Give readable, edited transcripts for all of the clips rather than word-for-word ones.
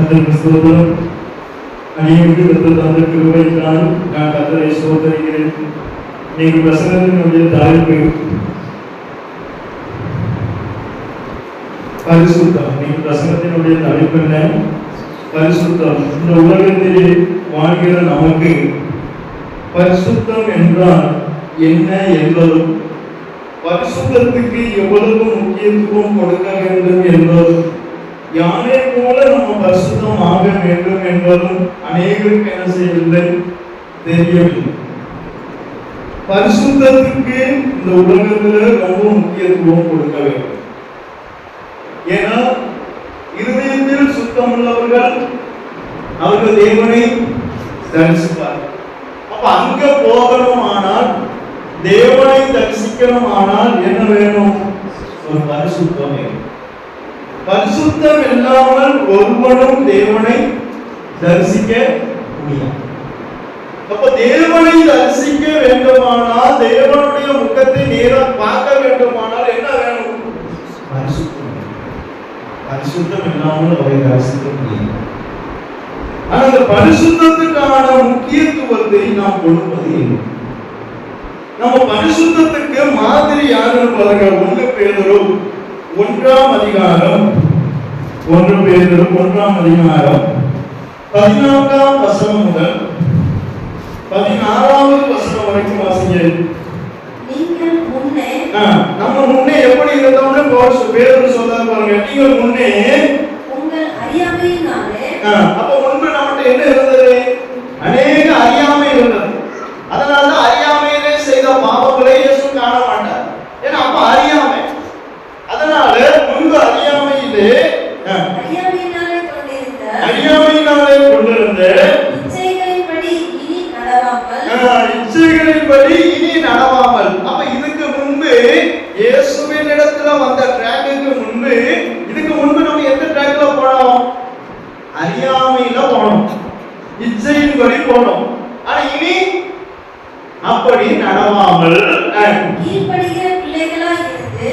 கர்த்தருக்கு ஸ்தோத்திரம். அடியேனுக்கு கர்த்தர் தந்த கிருபையினால் நான் கர்த்தரை ஸ்தோத்திரிக்கிறேன். நீங்க பிரசங்கத்தினுடைய தலைப்பு பரிசுத்தம். நீங்க பிரசங்கத்தினுடைய தலைப்பு என்ன? பரிசுத்தம். இந்த உலகத்திலே வாழ்கிற நமக்கு பரிசுத்தம் என்றால் என்ன என்பதும், பரிசுத்தத்துக்கு எவ்வளவு முக்கியத்துவம் கொடுக்க வேண்டும் என்பதும், யாரை போல நம்ம பரிசுத்தம் ஆக வேண்டும் என்பதும் அநேகருக்கு என்ன செய்யவில்லை, தெரியவில்லை. பரிசுத்தத்துக்கு இந்த உலகத்தில் ரொம்ப முக்கியத்துவம் கொடுக்க வேண்டும். ஏன்னா இருதயத்தில் சுத்தம் உள்ளவர்கள் அவர்கள் தேவனை தரிசிப்பார்கள். அப்ப அங்க போகணுமானால், தேவனை தரிசிக்கணுமானால் என்ன வேணும்? ஒரு பரிசுத்தம் வேணும். பரிசுத்தம் இல்லாமல் ஒருவனும் தேவனை தரிசிக்க முடியாது. அப்ப தேவனை தரிசிக்க வேண்டுமானால், தேவனுடைய முகத்தை நேராக பார்க்க வேண்டுமானால் என்ன வேணும்? பரிசுத்தம். பரிசுத்தம் இல்லாமல் அவரை தரிசிக்க முடியாது. ஆனால் அந்த பரிசுத்தத்துக்கான முக்கியத்துவத்தை நாம் கொடுப்பது இல்லை. நம்ம பரிசுத்தத்துக்கு மாதிரி யாருன்னு பாருங்க. 1 பேதுரு 1ஆம் அதிகாரம் 14ஆம் வசனம் முதல் 16ஆவது வசனம் வரைக்கும் வாசிங்க. நீங்கள் முன்னே நம்ம முன்னே எப்படி இருந்தோம்னு பேதுரு சொல்றாரு பாருங்க. நீங்கள் முன்னே உங்கள் அறியாமையினாலே, அப்ப முன்பு நம்மகிட்ட என்ன இருந்தது? அநேக அறியாமை இருந்தது. அதனால அறியாமையிலே செய்த பாவங்களை இயேசு காண மாட்டார். ஏன்னா அப்ப அறியாமை. அதனால முன்பு அறியாமையினாலே கொண்டிருந்த இச்சைகளின்படி இனி நடவாமல். அப்ப இதுக்கு முன்பு இயேசுவின் இடத்துல வந்த ட்ராக்குக்கு முன்பு, இதுக்கு முன்பு நம்ம எந்த ட்ராக்ல போனோம்? அறியாமையில போனோம், இச்சையின்படி போனோம். ஆனா இனி அப்படி நடவாமல் கீழ்ப்படிகிற பிள்ளைகளாய் இருந்து.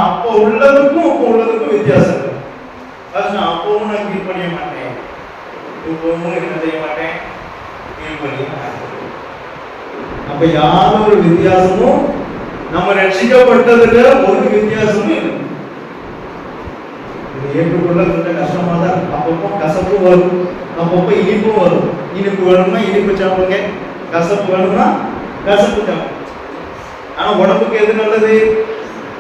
அப்போ உள்ளதுக்கும் இப்போ உள்ளதுக்கும் வித்தியாசம் இருக்கு. அப்பவும் நான் கீழ்ப்படிய மாட்டேன், இப்பவும் என்ன செய்ய மாட்டேன், கீழ்ப்படிய மாட்டேன். அப்ப யாரோ ஒரு வித்தியாசமும், நம்ம ரட்சிக்கப்பட்டதுல ஒரு வித்தியாசமும் இல்லை. இது ஏற்றுக்கொள்ள கொஞ்சம் கஷ்டமா தான். அப்பப்போ கசப்பு வரும், அப்பப்போ இனிப்பும் வரும். இனிப்பு வேணும்னா இனிப்பு சாப்பிடுங்க, கசப்பு வேணும்னா கசப்பு சாப்பிடுங்க. ஆனா உடம்புக்கு எது நல்லது?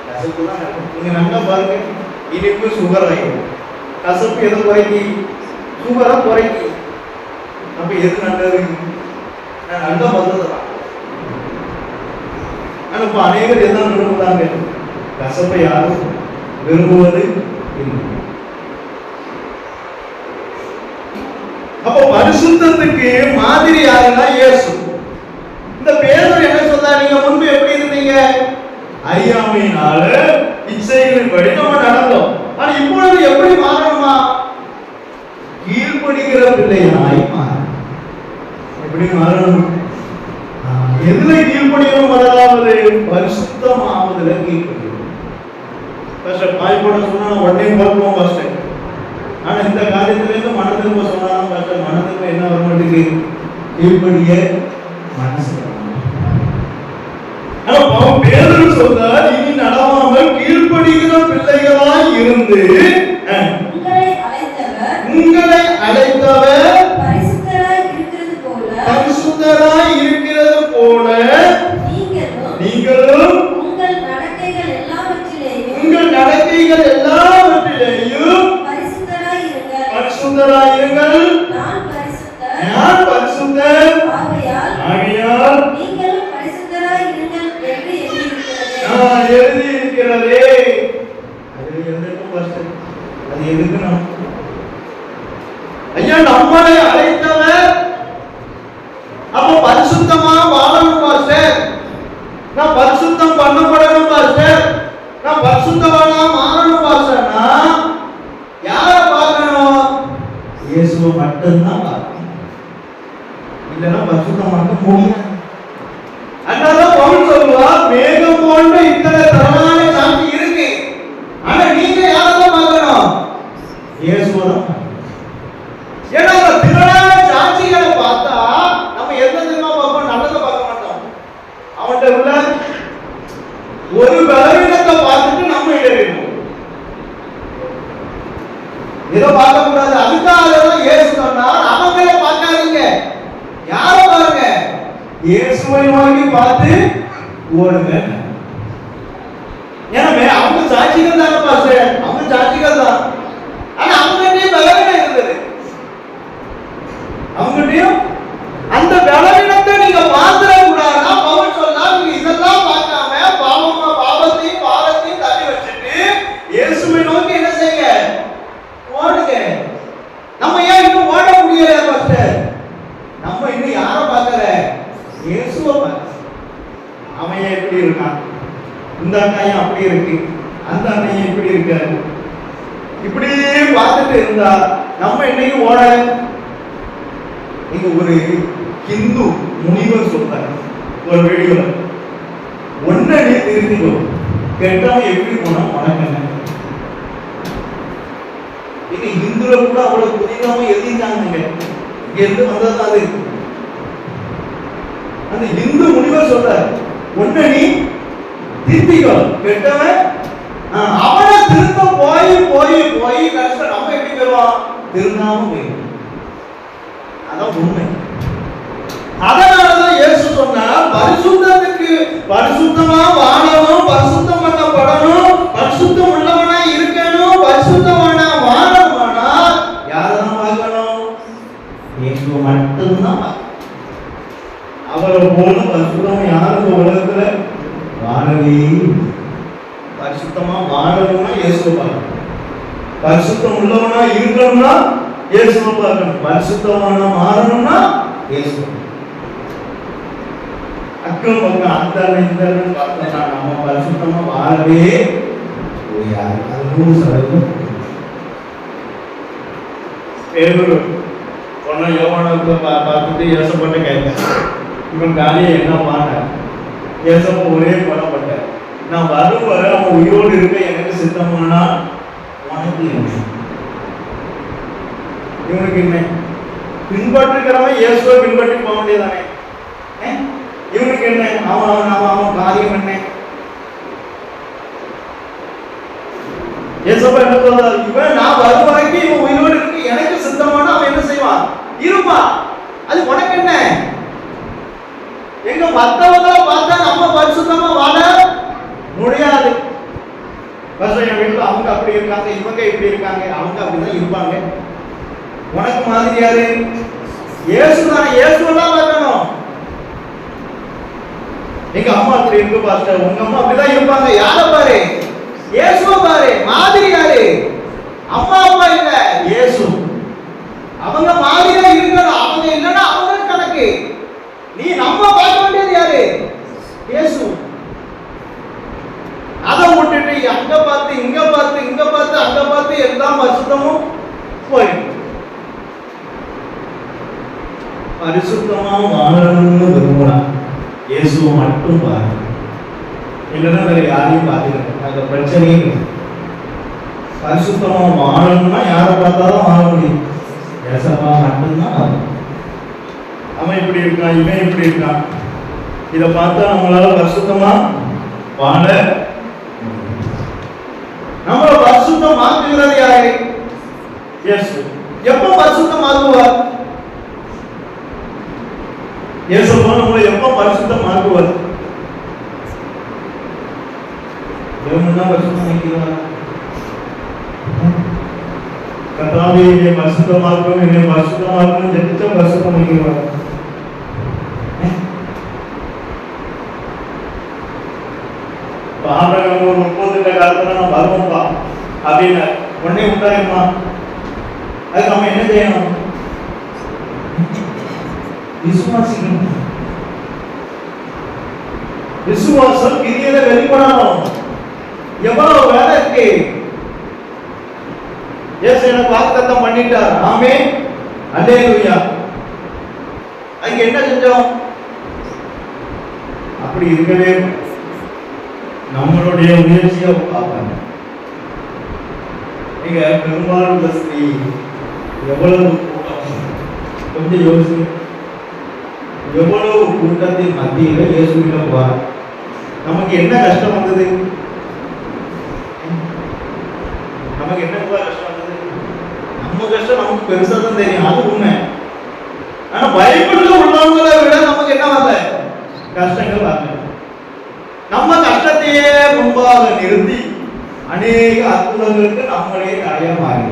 கசப்பு தான் நல்லது. நீங்க நல்லா பாருங்க, இனிப்பு சுகர் ஆகிடும், கசப்பு எதை குறைக்கி? சுகரை குறைக்கி. அப்ப எது நல்லது? நல்ல மருந்து தான். ஆனா இப்ப அநேகர் எல்லாம் விரும்புறாங்க, கசப்பை யாரும் விரும்புவது இல்லை. அப்ப பரிசுத்தத்துக்கு மாதிரி யாருன்னா இயேசு. இந்த பேதுரு என்ன சொல்றாரு? நீங்க முன்பு எப்படி இருந்தீங்க? அறியாமையினால இச்சைகளின்படி நம்ம நடந்தோம். ஆனா இப்பொழுது எப்படி மாறணுமா? கீழ்ப்படிகிற பிள்ளையாய் மாறணும். எப்படி மாறணும்? எதுல கீழ்ப்படியணும்? முதலாவது பரிசுத்தமாவதுல கீழ்ப்படியணும். ஃபர்ஸ்ட் பாய்போட சொன்னா உடனே பார்ப்போம் ஃபர்ஸ்ட். ஆனா இந்த காரியத்துல இருந்து மனதிற்கு சொன்னாலும் ஃபர்ஸ்ட் மனதிற்கு என்ன வர மாட்டேங்குது? கீழ்ப்படிய மனசு. ஆனா பேதுரு சொல்றார், இனி நடவாமல் கீழ்ப்படிகிற பிள்ளைகளாய் இருந்து உங்களை அழைத்தவர் பரிசுத்தராய் இருக்கிறது போல நீங்களும் உங்கள் நடக்கைகள் எல்லாவற்றிலேயும் பரிசுத்தராய் இருங்கள். நான் பரிசுத்தர் ஆகையால் நீங்களும் பரிசுத்தராய் இருங்கள் என்று எழுதி இருக்கிறதே. அது எதுக்கு நம்ம ஐயா நம்மளை அழைத்தவர்? அப்ப பரிசுத்தமா வாழணும் பாஸ்டர், நான் பரிசுத்தம் பண்ணப்படணும் பாஸ்டர், நான் பரிசுத்தவானா மாறணும் பாஸ்டர்னா யாரை பார்க்கணும்? இயேசுவை மட்டும்தான் பார்க்கணும். இல்லைன்னா பரிசுத்தமாக்க முடியாது. அதனால பவுல் சொல்லுவார், மேகம் போன்ற இத்தனை தரமான சாட்சி இருக்கு, ஆனா நீங்க யாரை பார்க்கணும்? இயேசுவை. ஒரு பலவீனத்தை பார்த்துட்டு நம்ம இடறிடுவோம். இதை பார்க்க கூடாது. அதுக்காக இயேசு சொன்னார், அவங்கள பார்க்காதீங்க, யார பாருங்க, இயேசுவை நோக்கி பார்த்து ஓடுங்க. எனவே அவங்க சாட்சிகள் தானே பாஸ்டர், அவங்க சாட்சிகள் தான். ஆனா அவங்ககிட்டயும் பலவீனம் இருந்தது. அவங்ககிட்டயும் அந்த பலவீனத்தை நீங்க பார்த்துட கூடாதுன்னா பவுல் சொன்னா, நீங்க இதெல்லாம் பார்க்காம பாவத்தையும் பாவத்தையும் தள்ளி வச்சுட்டு இயேசுவை நோக்கி என்ன செய்யுங்க, ஓடுங்க. நம்ம ஏன் இன்னும் ஓட முடியல பாஸ்டர்? நம்ம இன்னும் யார பார்க்கற? இயேசுவை பார்க்க. அவன் எப்படி இருக்கான், இந்த அண்ணையும் அப்படி இருக்கு, அந்த அண்ணையும் இப்படி இருக்காரு, இப்படி பார்த்துட்டு இருந்தா நம்ம இன்னைக்கு ஓட. இங்க ஒரு ஹிந்து முனிவர் சொல்றாரு ஒரு வீடியோல, ஒன்ன நீ திருத்திக்கோ, கெட்டவன் எப்படி போனா உனக்கு என்ன. இங்க இந்துல கூட அவ்வளவு புதிதாம எழுதிட்டாங்க. இங்க இருந்து வந்ததுதான் அது. அந்த இந்து முனிவர் சொல்றாரு, ஒன்ன நீ திருத்திக்கோ, கெட்டவன் அவனை திருத்த போய் போய் போய் கடைசியில் நம்ம எப்படி போயிடுவான், திருந்தாம போயிடும். அதான் உண்மை. அதனாலதான் இயேசு சொன்னார், பரிசுத்தத்துக்கு பரிசுத்தமா வாழணும், பரிசுத்தம் பண்ணப்படணும், பரிசுத்தம் உள்ளவனா இருக்கணும், பரிசுத்தமான வாழணும்னா யாரெல்லாம் பார்க்கணும்? இயேசு மட்டும்தான். அவரை போல பரிசுத்தம் யாருக்கு உலகத்துல வாழவே. பரிசுத்தமா வாழணும்னா இயேசுவை பார்க்கணும், பரிசுத்தம் உள்ளவனா இருக்கணும்னா இயேசுவை பார்க்கணும், பரிசுத்தமான மாறணும்னா இயேசுவை. அக்கம் பக்கம் அந்த இந்த பார்த்தோம்னா நம்ம பரிசுத்தமா வாழவே முடியாது. அது 100%. பேரு பொண்ணை யோவானுக்கு பார்த்துட்டு ஏசப்பட்ட கேட்க, இவன் காலியை என்ன பாட்ட, ஏசப்ப ஒரே கொல்லப்பட்ட, நான் வரும் வர அவன் உயிரோடு இருக்க எனக்கு சித்தமானா உனக்கு என்ன, இவனுக்கு என்ன. பின்பற்றுகிறவன் இயேசுவை பின்பற்றி போக வேண்டியதானே. இவனுக்கு என்ன, அவன் அவன் காரியம் என்ன. ஏசப்பா என்ன சொல்றாரு, இவன் நான் வரும் வரைக்கும் இவன் உயிரோடு இருக்கு எனக்கு சித்தமான அவன் என்ன செய்வான், இருப்பான். அது உனக்கு என்ன. எங்க மற்றவங்களை பார்த்தா நம்ம பரிசுத்தமா வாழ முடியாது. என் வீட்டுல அவங்க அப்படி இருக்காங்க, இவங்க இப்படி இருக்காங்க, அவங்க அப்படிதான் இருப்பாங்க. உனக்கு மாதிரி யாரு? இயேசு தானே. இயேசுவெல்லாம் பார்க்கணும். எங்க அம்மா அப்படி இருக்கு பாஸ்டர், உங்க அம்மா அப்படிதான் இருப்பாங்க. யார பாரு, இயேசுவை பாரு. மாதிரி யாரு? அம்மா அப்பா இல்ல, இயேசு. அவங்க மாதிரியா இருக்கணும். அவங்க இல்லைன்னா அவங்க கணக்கு. நீ நம்ம பார்க்க வேண்டியது யாரு? இயேசு. அதை விட்டுட்டு அங்க பார்த்து இங்க பார்த்து இங்க பார்த்து அங்க பார்த்து எல்லாம் பரிசுத்தமும் போயிடும். பரிசுத்தமா வாழணும்னு விரும்புறான், இயேசுவை மட்டும் பாருங்க. இல்லைன்னா வேற யாரையும் பாத்துக்கிறேன், அந்த பிரச்சனையே இல்லை. பரிசுத்தமா வாழணும்னா யாரை பார்த்தாலும் வாழ முடியும், ஏசப்பா மட்டும்தான் வாழணும். அவன் இப்படி இருக்கான், இவன் இப்படி இருக்கான், இதை பார்த்தா நம்மளால பரிசுத்தமா வாழ. நம்மள பரிசுத்தம் மாற்றுகிறது யாரு? இயேசு. எப்ப பரிசுத்தம் மாற்றுவார்? இயேசுவா நம்மளை எப்ப பரிசுத்தம் மாற்றுவார்? தேவன் பரிசுத்தம் வைக்கிறார். கர்த்தாவே என்னை பரிசுத்தமாக்கும், என்னை பரிசுத்தமாக்கும் ஜெபிச்சா பரிசுத்தம் வைக்கிறார். ஆபிரகாம் ஒரு 30 காலத்துல நான் வருவோம்பா அப்படின்னு உடனே உண்டாயிருமா? அதுக்கு நம்ம என்ன செய்யணும்? விசுவாசிக்கணும். விசுவாசம் கிரியையில வெளிப்படணும். எவ்வளவு வேலை இருக்கு. இயேசு எனக்கு வாக்குத்தத்தம் பண்ணிட்டார், ஆமென், அல்லேலூயா. அங்க என்ன செஞ்சோம்? அப்படி இருக்கவே நம்மளுடைய முயற்சியை பார்ப்பாங்க. நீங்க பெரும்பாலுள்ள ஸ்திரீ எவ்வளவு கூட்டம், கொஞ்சம் யோசிங்க. எவ்வளவு கூட்டத்தின் மத்தியில இயேசுவிடம் போறார். நமக்கு என்ன கஷ்டம் வந்தது? நமக்கு என்ன கஷ்டம் வந்தது? நம்ம கஷ்டம் நமக்கு பெருசா தான் தெரியும், அது உண்மை. ஆனா பைபிள்ல உள்ளவங்களை விட நமக்கு என்ன வரல? கஷ்டங்கள் வரல. நம்ம கஷ்டத்தையே முன்பாக நிறுத்தி அநேக அற்புதங்களுக்கு நம்மளே தடையா மாறி.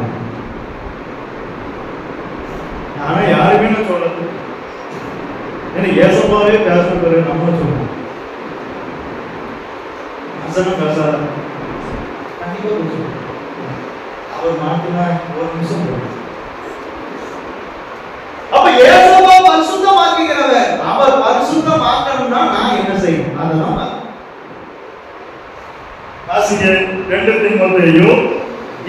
ஆனா யாருமே நான் சொல்றது ஏன்னா ஏசப்பாவே பேசுறது நம்ம சொல்றோம். வசனம் பேசாத கண்டிப்பா பேசுவோம். அவர் மாத்தினா ஒரு நிமிஷம் போகும். அப்ப ஏசப்பா பரிசுத்தமாக்குகிறவர். அவர் பரிசுத்தமாக்கணும்னா நான் என்ன செய்யணும்? அதெல்லாம் வாசிங்க. 2 தீமோத்தேயு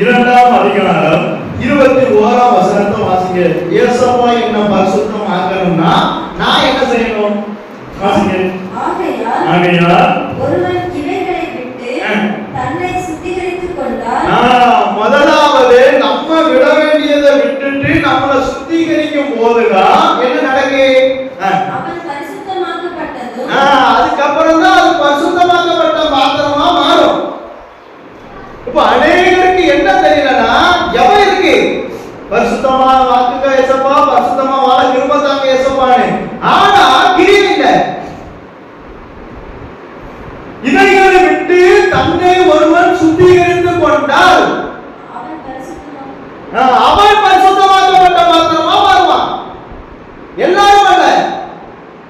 2ஆம் அதிகாரம் 21ஆம் வசனத்தை வாசிங்க. ஏசப்பா என்ன பரிசுத்தமாக்கணும்னா நான் என்ன செய்யணும்? வாசிங்க. ஆகையால் ஒருவன் இவைகளை விட்டு தன்னை சுத்திகரித்துக் கொண்டால், முதலாவது நம்ம விட வேண்டியதை விட்டுட்டு நம்மளை சுத்திகரிக்கும் போதுதான் என்ன நடக்கு? அவன் பரிசுத்தமாக்கப்பட்டதும் அதுக்கப்புறம் தான் அது பரிசுத்தமாக்கப்பட்ட பாத்திரமா மாறும். இப்ப அநேகருக்கு என்ன தெரியலன்னா, எவன் இருக்கு பரிசுத்தமா வாக்குக ஏசப்பா, பரிசுத்தமா வாழ கிருபை தாங்க ஏசப்பான்னு, ஆனா கிரியை இல்லை. இதைகளை விட்டு தன்னை ஒருவன் சுத்திகரித்துக் கொண்டால் அவன் பரிசுத்தமாக்கப்பட்ட பாத்திரமா மாறுவான். எல்லாரும் அல்ல,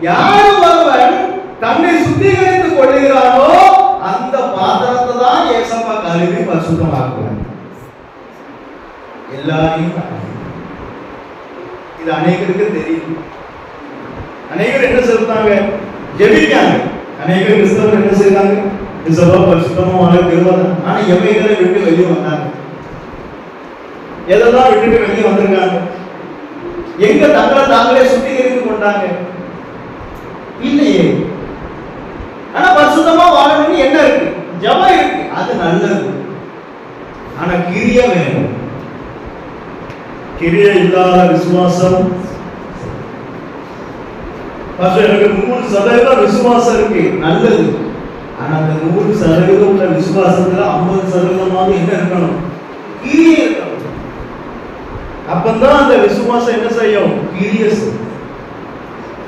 யாரும் ஒருவன் தன்னை சுத்திகரித்துக் கொள்கிறானோ அந்த பாத்திரத்தை தான் ஏசப்பா கழுவி பரிசுத்தமாக்குவார். எல்லாரையும் இது அநேகருக்கு தெரியும். அநேகர் என்ன சொல்றாங்க? ஜெபிக்காங்க. அநேகர் கிறிஸ்தவர் என்ன செய்யறாங்க? ஏசப்பா பரிசுத்தமா வாழ கிருபை. ஆனா எவைகளை விட்டு வெளியே வந்தாங்க? எதெல்லாம் விட்டுட்டு வெளியே வந்திருக்காங்க? எங்க தங்களை தாங்களே சுத்திகரித்துக் கொண்டாங்க? இல்லையே. ஆனா பரிசுத்தமா வாழணும்னு என்ன இருக்கு? ஜெபம் இருக்கு, அது நல்லது. ஆனா கிரியை வேணும். கிரியை இல்லாத விசுவாசம். எனக்கு 100% விசுவாசம் இருக்கு, நல்லது. ஆனா அந்த 100% உள்ள விசுவாசத்துல 50% என்ன இருக்கணும்? கிரியை இருக்கணும். அப்பதான் அந்த விசுவாசம் என்ன செய்யும்? கிரியை செய்யும்.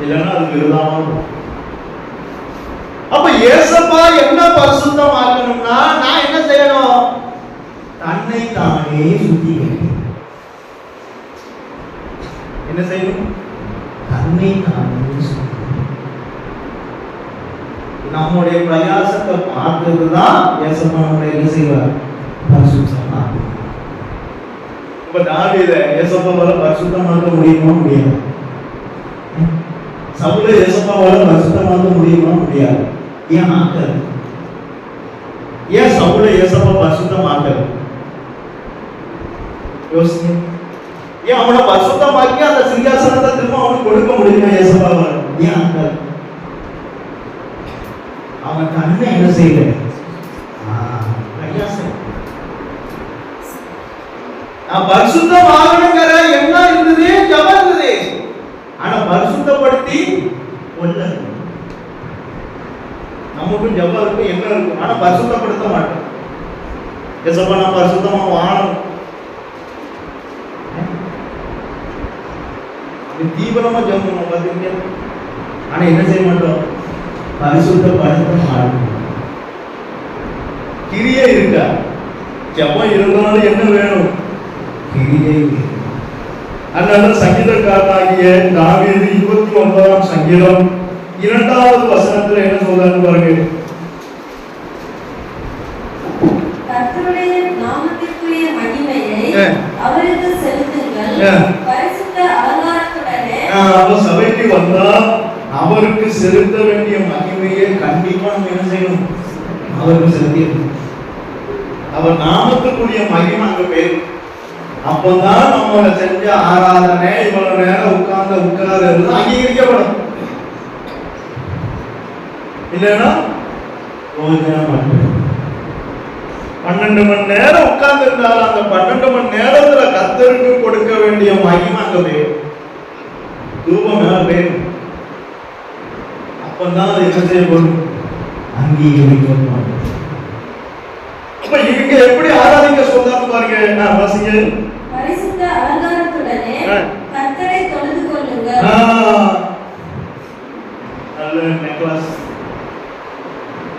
இல்லைன்னா அது விருதாம. அப்ப ஏசப்பா என்ன பரிசுத்தமாக்கணும்னா நான் என்ன செய்யணும்? தன்னை தானே சுத்திகரிக்கணும். என்ன செய்யணும்? தன்னை தானே சுத்திகரிக்கணும். நம்முடைய பிரயாசத்தை பார்த்ததுதான் ஏசப்பா நம்மளை என்ன செய்வார்? பரிசுத்தமாக்குவார். இப்ப தாவீதை ஏசப்பாவால பரிசுத்தமாக்க முடியுமா? முடியாது. சவுலை ஏசப்பாவால பரிசுத்தமாக்க முடியுமா? முடியாது. ஏன் ஆக்கல? ஏன் சவுலை ஏசப்பா பரிசுத்தமாக்கல? யோசிங்க. ஏன் அவனை பரிசுத்தமாக்கி அந்த சிங்காசனத்தை திரும்ப அவனுக்கு கொடுக்க முடியுமா ஏசப்பாவால? ஏன் ஆக்கல? அவன் தன்னை என்ன செய்யல? பரிசுத்தம் ஆகணுங்கிற என்ன இருந்தது? ஜபம் இருந்தது. ஆனா பரிசுத்தப்படுத்தி ஒண்ணு நமக்கும் ஜபம் இருக்கும், என்ன இருக்கும். ஆனா பரிசுத்தப்படுத்த மாட்டோம். ஏசப்பா நான் பரிசுத்தமா வாழணும், தீவிரமா ஜபம் பண்ணுவோம் பாத்தீங்க. ஆனா என்ன செய்ய மாட்டோம்? பரிசுத்தப்படுத்த மாட்டோம். கிரியை இருக்கா? ஜபம் இருந்தாலும் என்ன வேணும்? கிரியை. அதனால சங்கீதக்காரனாகிய தாவீது 29ஆம் சங்கீதம் 2வது வசனத்துல என்ன சொல்றாரு பாருங்க. கர்த்தருடைய நாமத்திற்குரிய மகிமையை அவருக்கு செலுத்துங்கள். பரிசுத்த அலங்காரத்துடனே அவர் சபைக்கு வந்தா அவருக்கு செலுத்த வேண்டிய மகிமையை கண்டிப்பா நம்ம என்ன செய்யணும்? அவருக்கு செலுத்தணும். அவர் நாமத்துக்குரிய மகிமை அங்க பேரு. அப்பதான் நம்மள செஞ்ச ஆராதனை இவ்வளவு நேரம் உட்கார்ந்து அங்கீகரிக்கப்படும். இல்லைன்னா 12 மணி நேரம் உட்கார்ந்து இருந்தாலும் அந்த 12 மணி நேரத்துல கர்த்தருக்கு கொடுக்க வேண்டிய மகிமை அங்க பேரு. தூபம் மேல பேரு. அப்பதான் அது என்ன செய்யப்படும்? அங்கீகரிக்கப்படும். அப்ப இவங்க எப்படி ஆராதிக்க சொல்றாங்க பாருங்க. வாசிங்க. பரிசுத்த அலங்காரத்துடனே கர்த்தரை தொழுது கொள்ளுங்கள். நல்ல நெக்லஸ்,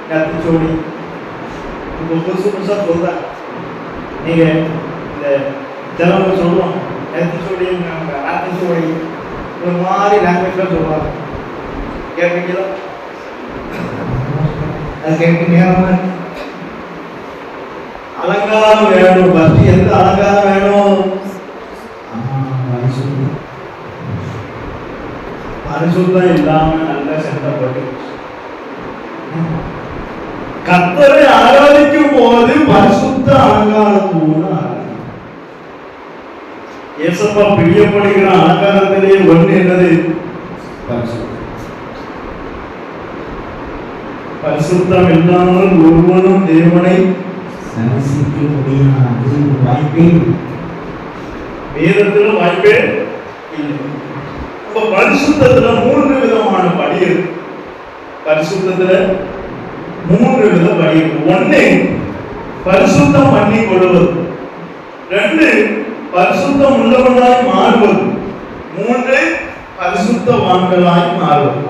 கத்திச்சோடி, இப்போ புதுசு புதுசா சொல்றாங்க. நீங்க இந்த ஜனங்க சொல்லுவாங்க கத்திச்சோடி, ராத்திச்சோடி, ஒரு மாதிரி லாங்குவேஜ்ல சொல்லுவாங்க. கேட்பீங்களா? அது கேட்க நேரமா அலங்காரம் வேணும். பக்தி எந்த அலங்காரம் வேணும்? பரிசுத்தம் இல்லாம நல்ல செட்டப்பட்டு கர்த்தரை ஆராதிக்கும் போது பரிசுத்த அலங்காரத்தோடு ஆராதிக்கும். இயேசப்பா பிரியப்படுகிற அலங்காரத்திலே ஒன்று என்னது? பரிசுத்தம். பரிசுத்தம் இல்லாமல் ஒருவனும் தேவனை தரிசிக்க முடியாது. வாய்ப்பே வேதத்துல வாய்ப்பே இல்லை. அப்ப பரிசுத்தத்துல 3 விதமான படி இருக்கு. பரிசுத்தத்துல 3 வித படி இருக்கு. 1 பரிசுத்தம் பண்ணி கொள்வது, 2 பரிசுத்தம் உள்ளவனாய் மாறுவது, 3 பரிசுத்தவான்களாய் மாறுவது.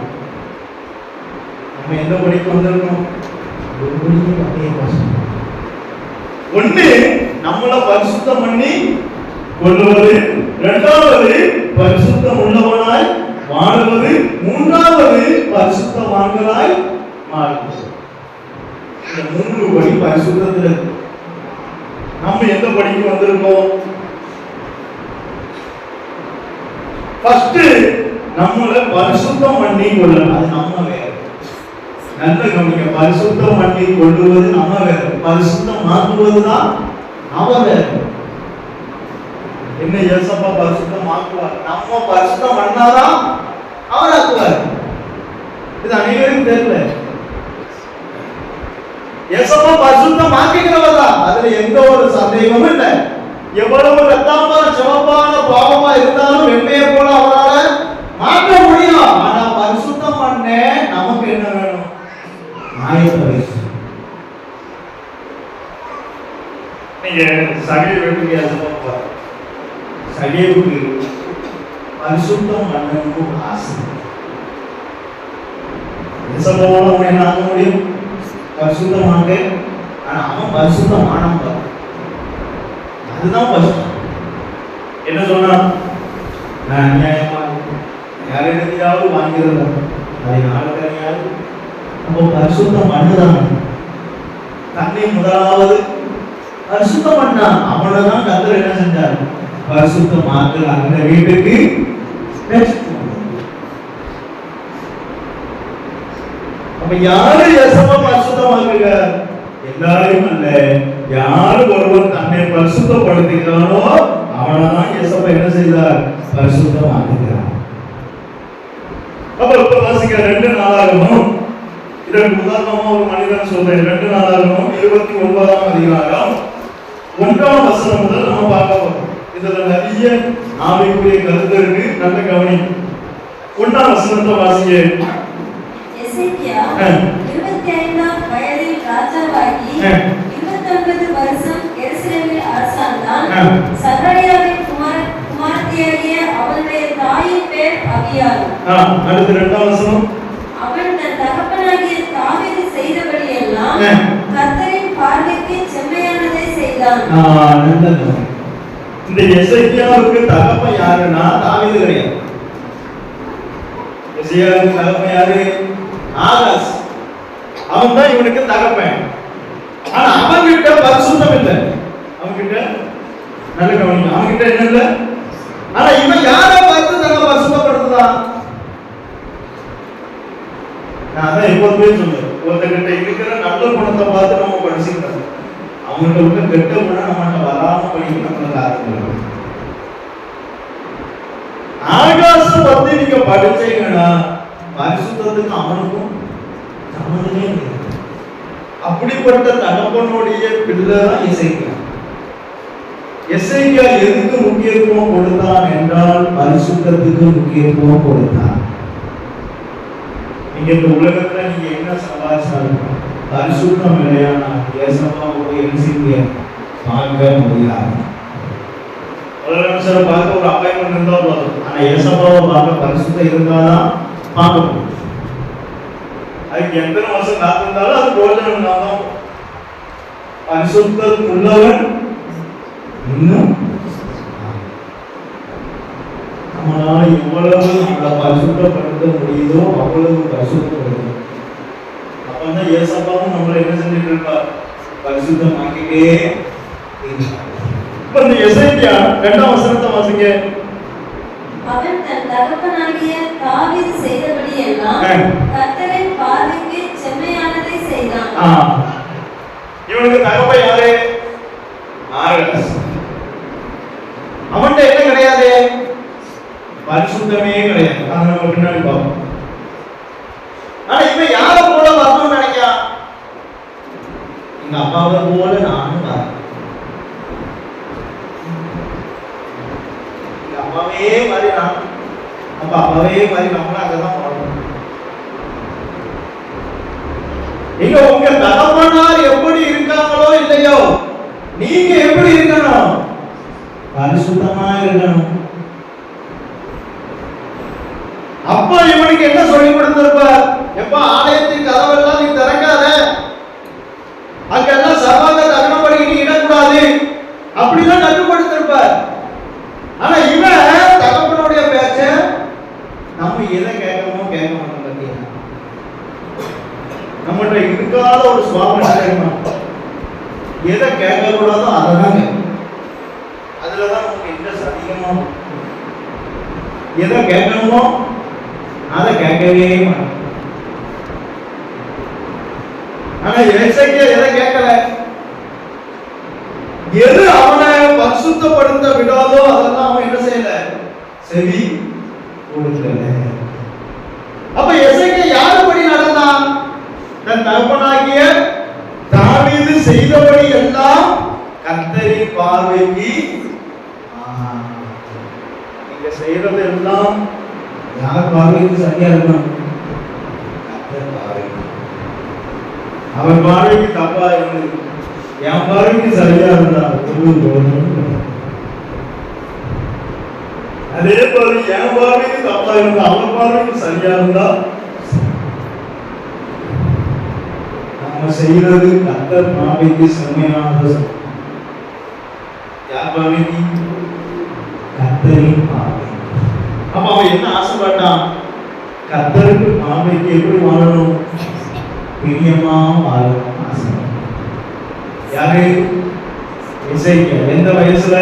நம்ம எந்த படிக்கு வந்திருக்கோம்? 1 நம்மள பரிசுத்தம் பண்ணி கொள்வது, 2வது பரிசுத்தம் உள்ளவனாய் மாறுவது, 3வது பரிசுத்தவான்களாய் மாறுவது. இந்த 3 படி பரிசுத்தத்துல நம்ம எந்த படிக்கு வந்திருக்கோம்? ஃபர்ஸ்ட் நம்மள பரிசுத்தம் பண்ணி கொள்ளணும். அது நம்ம வேலை. நல்ல கவனிங்க. பரிசுத்தம் பண்ணி கொள்வது நம்ம வேலை, பரிசுத்தம் மாற்றுவதுதான் நம்ம வேலை. என்ன இயேசப்பா பரிசுத்தம் ஆக்குவார், நம்ம பரிசுத்தம் பண்ணாதான் அவர் ஆக்குவார். இது அனைவருக்கும் தெரியல. இயேசப்பா பரிசுத்தம் ஆக்குகிறவர் தான், அதுல எந்த ஒரு சந்தேகமும் இல்லை. எவ்வளவு ரத்தாம்பர சிவப்பான பாவமா இருந்தாலும் வெண்மையை போல அவரால் மாற்ற முடியும். ஆனா பரிசுத்தம் பண்ண நமக்கு என்ன வேணும்? நீங்க சகையை வெட்டுங்க. சகைவுக்கு பரிசுத்தம் பண்ணணும் ஆசை. அவன் என்ன ஆக முடியும்? பரிசுத்தமாக. ஆனா அவன் பரிசுத்தமானம். அதுதான் பரிசுத்தம். என்ன சொன்னா, நான் அநியாயமா யாரிடத்தையாவது வாங்கிறது, அதை நாளுக்கு நம்ம பரிசுத்தம் பண்ணுதான். தன்னை முதலாவது பரிசுத்தம் பண்ணா அவனதான் கர்த்தர் என்ன செஞ்சார்? பரிசுத்தமாக்கல் அந்த வீட்டுக்கு. அப்ப யாரு இயேசுவை பரிசுத்தமாக்குங்க? எல்லாரும் அல்ல. யாரு ஒருவன் தன்னை பரிசுத்தப்படுத்துகிறானோ அவனதான் இயேசுவை என்ன செய்தார்? பரிசுத்தமாக்குகிறார். அப்ப இப்ப வாசிக்க 2 நாளாகமம். இதற்கு உதாரணமா ஒரு மனிதன் சொல்றேன். 2 நாளாகமம் 29ஆம் அதிகாரம் 1ஆம் வசனம் முதல் நம்ம பார்க்க போறோம். இதுல நிறைய ஆவிக்குரிய கருத்து இருக்கு. நல்ல கவனி. 1ஆம் வசனத்தை வாசிக்க. எசேக்கியா 25ஆம் வயதில் ராஜாவாகி 29 வருஷம் எருசலேமில் அரசாண்டான். சகரியாவின் குமாரத்தியாகிய அவளுடைய தாயின் பேர் அபியாள். அடுத்து 2ஆம் வசனம். அவன் தன் தகப்பனாகிய தாவீது செய்தபடியெல்லாம் கர்த்தரின் பார்வைக்கு செம்மையானதை செய்தான். இந்த எசேக்கியாவுக்கு தகப்பன் யாருன்னா தாவீது கிடையாது. எசேக்கியாவுக்கு தகப்பன் யாரு? ஆகாஸ். அவன் தான் இவனுக்கு தகப்பன். ஆனா அவன்கிட்ட பரிசுத்தம் இல்லை. அவன்கிட்ட நல்ல கவனிங்க. அவன்கிட்ட என்ன இல்லை? ஆனா இவன் யாரை பார்த்து தன்னை பரிசுத்தப்படுத்துதான்? நான் அதான் எப்போதுமே சொல்லுவேன், ஒருத்தர்கிட்ட இருக்கிற நல்ல குணத்தை பார்த்து நம்ம படிச்சுக்கிறோம். அவங்கள்ட்ட உள்ள கெட்ட குணம் நம்மகிட்ட வராம படிக்க நம்மளுக்கு ஆரம்பிக்கணும். ஆகாசம் பத்தி நீங்க படிச்சீங்கன்னா பரிசுத்தத்துக்கு அவனுக்கும் சம்மந்தமே இல்லை. அப்படிப்பட்ட தகப்பனுடைய பிள்ளை தான் எசேக்கியா. எசேக்கியா எதுக்கு முக்கியத்துவம் கொடுத்தான் என்றால் பரிசுத்தத்துக்கு முக்கியத்துவம் கொடுத்தான். நீங்க இந்த உலகத்துல நீங்க என்ன சம்பாதிச்சாலும் பரிசுத்தம் இல்லையானா ஏசப்பாவை போய் என்ன செய்ய பார்க்க முடியாது. முதலமைச்சரை பார்க்க ஒரு அப்பாயின்மெண்ட் இருந்தா போதும், ஆனா ஏசப்பாவை பார்க்க பரிசுத்தம் இருந்தாதான் பார்க்க முடியும். அதுக்கு எத்தனை வருஷம் காத்திருந்தாலும் அது பிரயோஜனம் தான். பரிசுத்தம் உள்ளவன் இன்னும் நம்மளால எவ்வளவு நம்மளை பரிசுத்தப்படுத்த முடியுதோ அவ்வளவு பரிசுத்தப்படுத்தும். அப்பதான் ஏசப்பாவும் நம்மளை என்ன செஞ்சுட்டு இருப்பார், பரிசுத்தமாக்கிட்டே இருப்பார். இப்ப இந்த எசேக்கியா 2ஆம் வசனத்தை வாசிங்க. அவன் தன் தகப்பனாகிய தாவீது செய்தபடி எல்லாம் கர்த்தரின் பார்வைக்கு செம்மையானதை செய்தான். இவனுக்கு தகப்பன் யாரு? ஆகாஸ். அவன்கிட்ட என்ன கிடையாது? பரிசுத்தமே கிடையாது. அதை நம்ம பின்னாடி பார்ப்போம். ஆனா இவன் யாரை போல வரணும்னு நினைக்கிறான்? எங்க அப்பாவை போல நானும் வரேன், எங்க அப்பாவே மாதிரி நான், அப்ப அப்பாவே மாதிரி நம்மளும் அங்கதான் வரணும். நீங்க உங்க தகப்பனார் எப்படி இருக்காங்களோ இல்லையோ, நீங்க எப்படி இருக்கணும்? பரிசுத்தமா இருக்கணும். அப்ப இவனுக்கு என்ன சொல்லி கொடுத்திருப்பார்? எப்ப ஆலயத்தின் கதவெல்லாம் நீ திறக்காத, அங்கெல்லாம் சர்வாங்க தகனப்படி நீ இடக்கூடாது, அப்படிதான் கற்றுக் கொடுத்திருப்பார். ஆனா இவன் தகப்பனுடைய பேச்ச நம்ம எதை கேட்கணும் கேட்க மாட்டோம். பார்த்தீங்கன்னா நம்மகிட்ட இருக்காத ஒரு சுவாபம், எதை கேட்க கூடாதோ அதான் அதுலதான் நமக்கு இன்ட்ரெஸ்ட் அதிகமாகும். எதை கேட்கணுமோ அதை கேட்கவே மாட்டோம். ஆனா எசேக்கியா எதை கேட்கல? எது அவனை பரிசுத்தப்படுத்த விடாதோ அதெல்லாம் அவன் என்ன செய்யல, செவி கொடுக்கல. அப்ப எசேக்கியா யாருபடி நடந்தான்? தன் தகப்பனாகிய தாவீது செய்தபடி எல்லாம் கர்த்தரின் பார்வைக்கு. நீங்க செய்யறது எல்லாம் யார் பார்வைக்கு சரியா இருக்கணும்? கர்த்தர் பார்வைக்கு. அவன் பார்வைக்கு தப்பா இருந்து என் பார்வைக்கு சரியா இருந்தா அதே போல என் பார்வைக்கு தப்பா இருந்தா அவன் பார்வைக்கு சரியா இருந்தா நம்ம செய்யறது கர்த்தர் பார்வைக்கு செம்மையானது. யார் பார்வைக்கு? கர்த்தரின் பார்வை. அப்ப அவன் என்ன ஆசைப்பட்டான்? கர்த்தருக்கு பார்வைக்கு எப்படி வாழணும்? பிரியமா வாழணும் ஆசைப்பட்டான். யாரு? எசேக்கியா. எந்த வயசுல?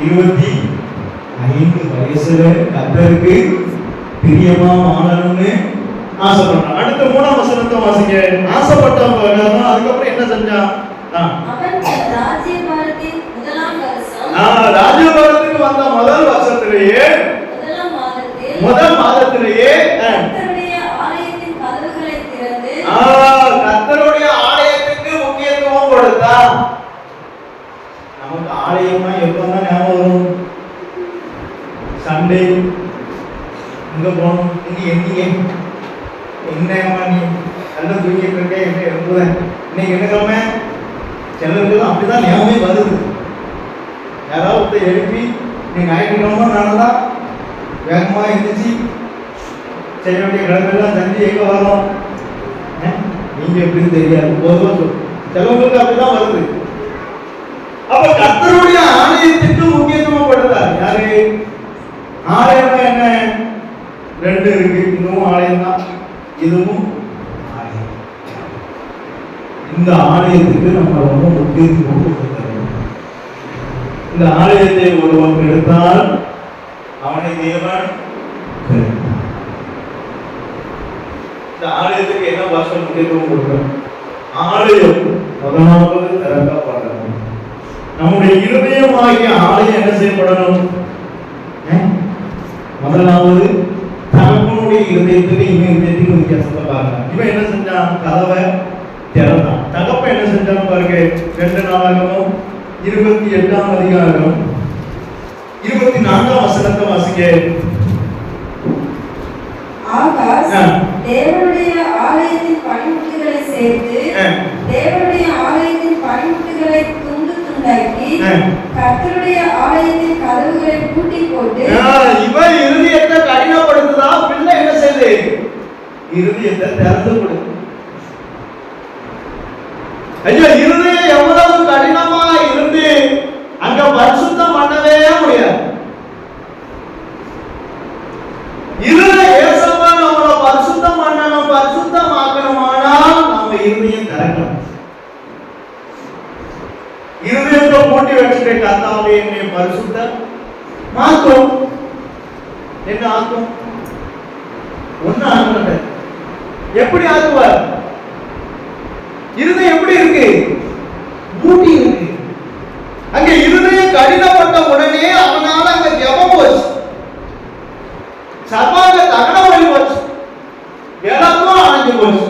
25 வயசுல கர்த்தருக்கு பிரியமா வாழணும்னு ஆசைப்பட்டான். அடுத்த 3ஆம் வசனத்தை வாசிங்க. ஆசைப்பட்டவன் அதுக்கப்புறம் என்ன செஞ்சான்? ராஜ்யபாரத்துக்கு வந்த முதல் வருஷத்திலேயே முதல் மாதத்திலேயே கர்த்தருடைய ஆலயத்துக்கு முக்கியத்துவம் கொடுத்தான். நமக்கு ஆலயமா எப்பதான் ஞாபகம் வரும்? சண்டே இங்க போகணும், நீங்க எந்தீங்க என்னமா நீ நல்லா தூங்கிட்டு இருக்க, என்ன எழுப்புவேன் இன்னைக்கு என்ன கிழமை? சிலருக்கு அப்படிதான் ஞாபகமே வருது. யாராவது எழுப்பி நீ ஞாயிற்றுக்கிழமை நானதா வேகமா எழுந்திரிச்சு செய்ய வேண்டிய கிழமையெல்லாம் செஞ்சு எங்க வரோம்? நீங்க எப்படின்னு தெரியாது, பொதுவாக சிலவங்களுக்கு அப்படிதான் வருது. அப்ப கர்த்தருடைய ஆலயத்துக்கு முக்கியத்துவம் கொடுத்தார். யாரு? ஆலயம் என்ன? 2 இருக்கு. இதுவும் ஆலயம் தான், இதுவும் ஆலயம். இந்த ஆலயத்துக்கு நம்ம ரொம்ப முக்கியத்துவம் கொடுத்தார். இந்த ஆலயத்தை ஒருவன் எடுத்தால் அவனை தேவன். இந்த ஆலயத்துக்கு என்ன பாஷை முக்கியத்துவம் கொடுக்கிறோம்? ஆலயம் முதலாவது திறக்கப்படணும். நம்முடைய இருதயமாகிய ஆலயம் என்ன செய்யப்படணும்? முதலாவது தகப்பனுடைய இருதயத்துக்கு இவன் இருதயத்துக்கு வித்தியாசத்தை பாருங்க. இவன் என்ன செஞ்சான்? கதவை திறந்தான். தகப்ப என்ன செஞ்சான் பாருங்க. 2 நாளாகமும் 28ஆம் அதிகாரம் 24ஆம் வசனத்தை வாசிங்க. ஆகாஸ் தேவனுடைய ஆலயத்தின் பணிமுட்டுகளை சேர்த்து தேவனுடைய ஆலயத்தின் பணிமுட்டுகளை துண்டு துண்டாக்கி கர்த்தருடைய ஆலயத்தின் கதவுகளை பூட்டி போட்டு இவன் இருதயத்தை கடினப்படுத்துதா, பிள்ளை என்ன செய்யுது? இருதயத்தை திறந்து கொடுத்து. ஐயா, இருதயம் எவ்வளவு கடினமா இருந்து அங்க பரிசுத்தம் பண்ணவே முடியாது. இருதயம் ஏசப்பா நம்மள பரிசுத்தம் பண்ணணும், பரிசுத்தம் ஆக்கணுமானால் நம்ம இருதயம் திறக்கணும். இருதயத்தை பூட்டி வச்சுட்டு கர்த்தாவே என்னை பரிசுத்தம் மாற்றும். என்ன ஆக்கும்? ஒண்ணு ஆகல. எப்படி ஆக்குவார்? இருதயம் எப்படி இருக்கு? பூட்டி இருக்கு. அங்க இருதயம் கடினப்பட்ட உடனே அவனால அங்க ஜெபம் போச்சு, சர்வாங்க தகன வழி போச்சு, எல்லாத்தும் அணைஞ்சு போச்சு.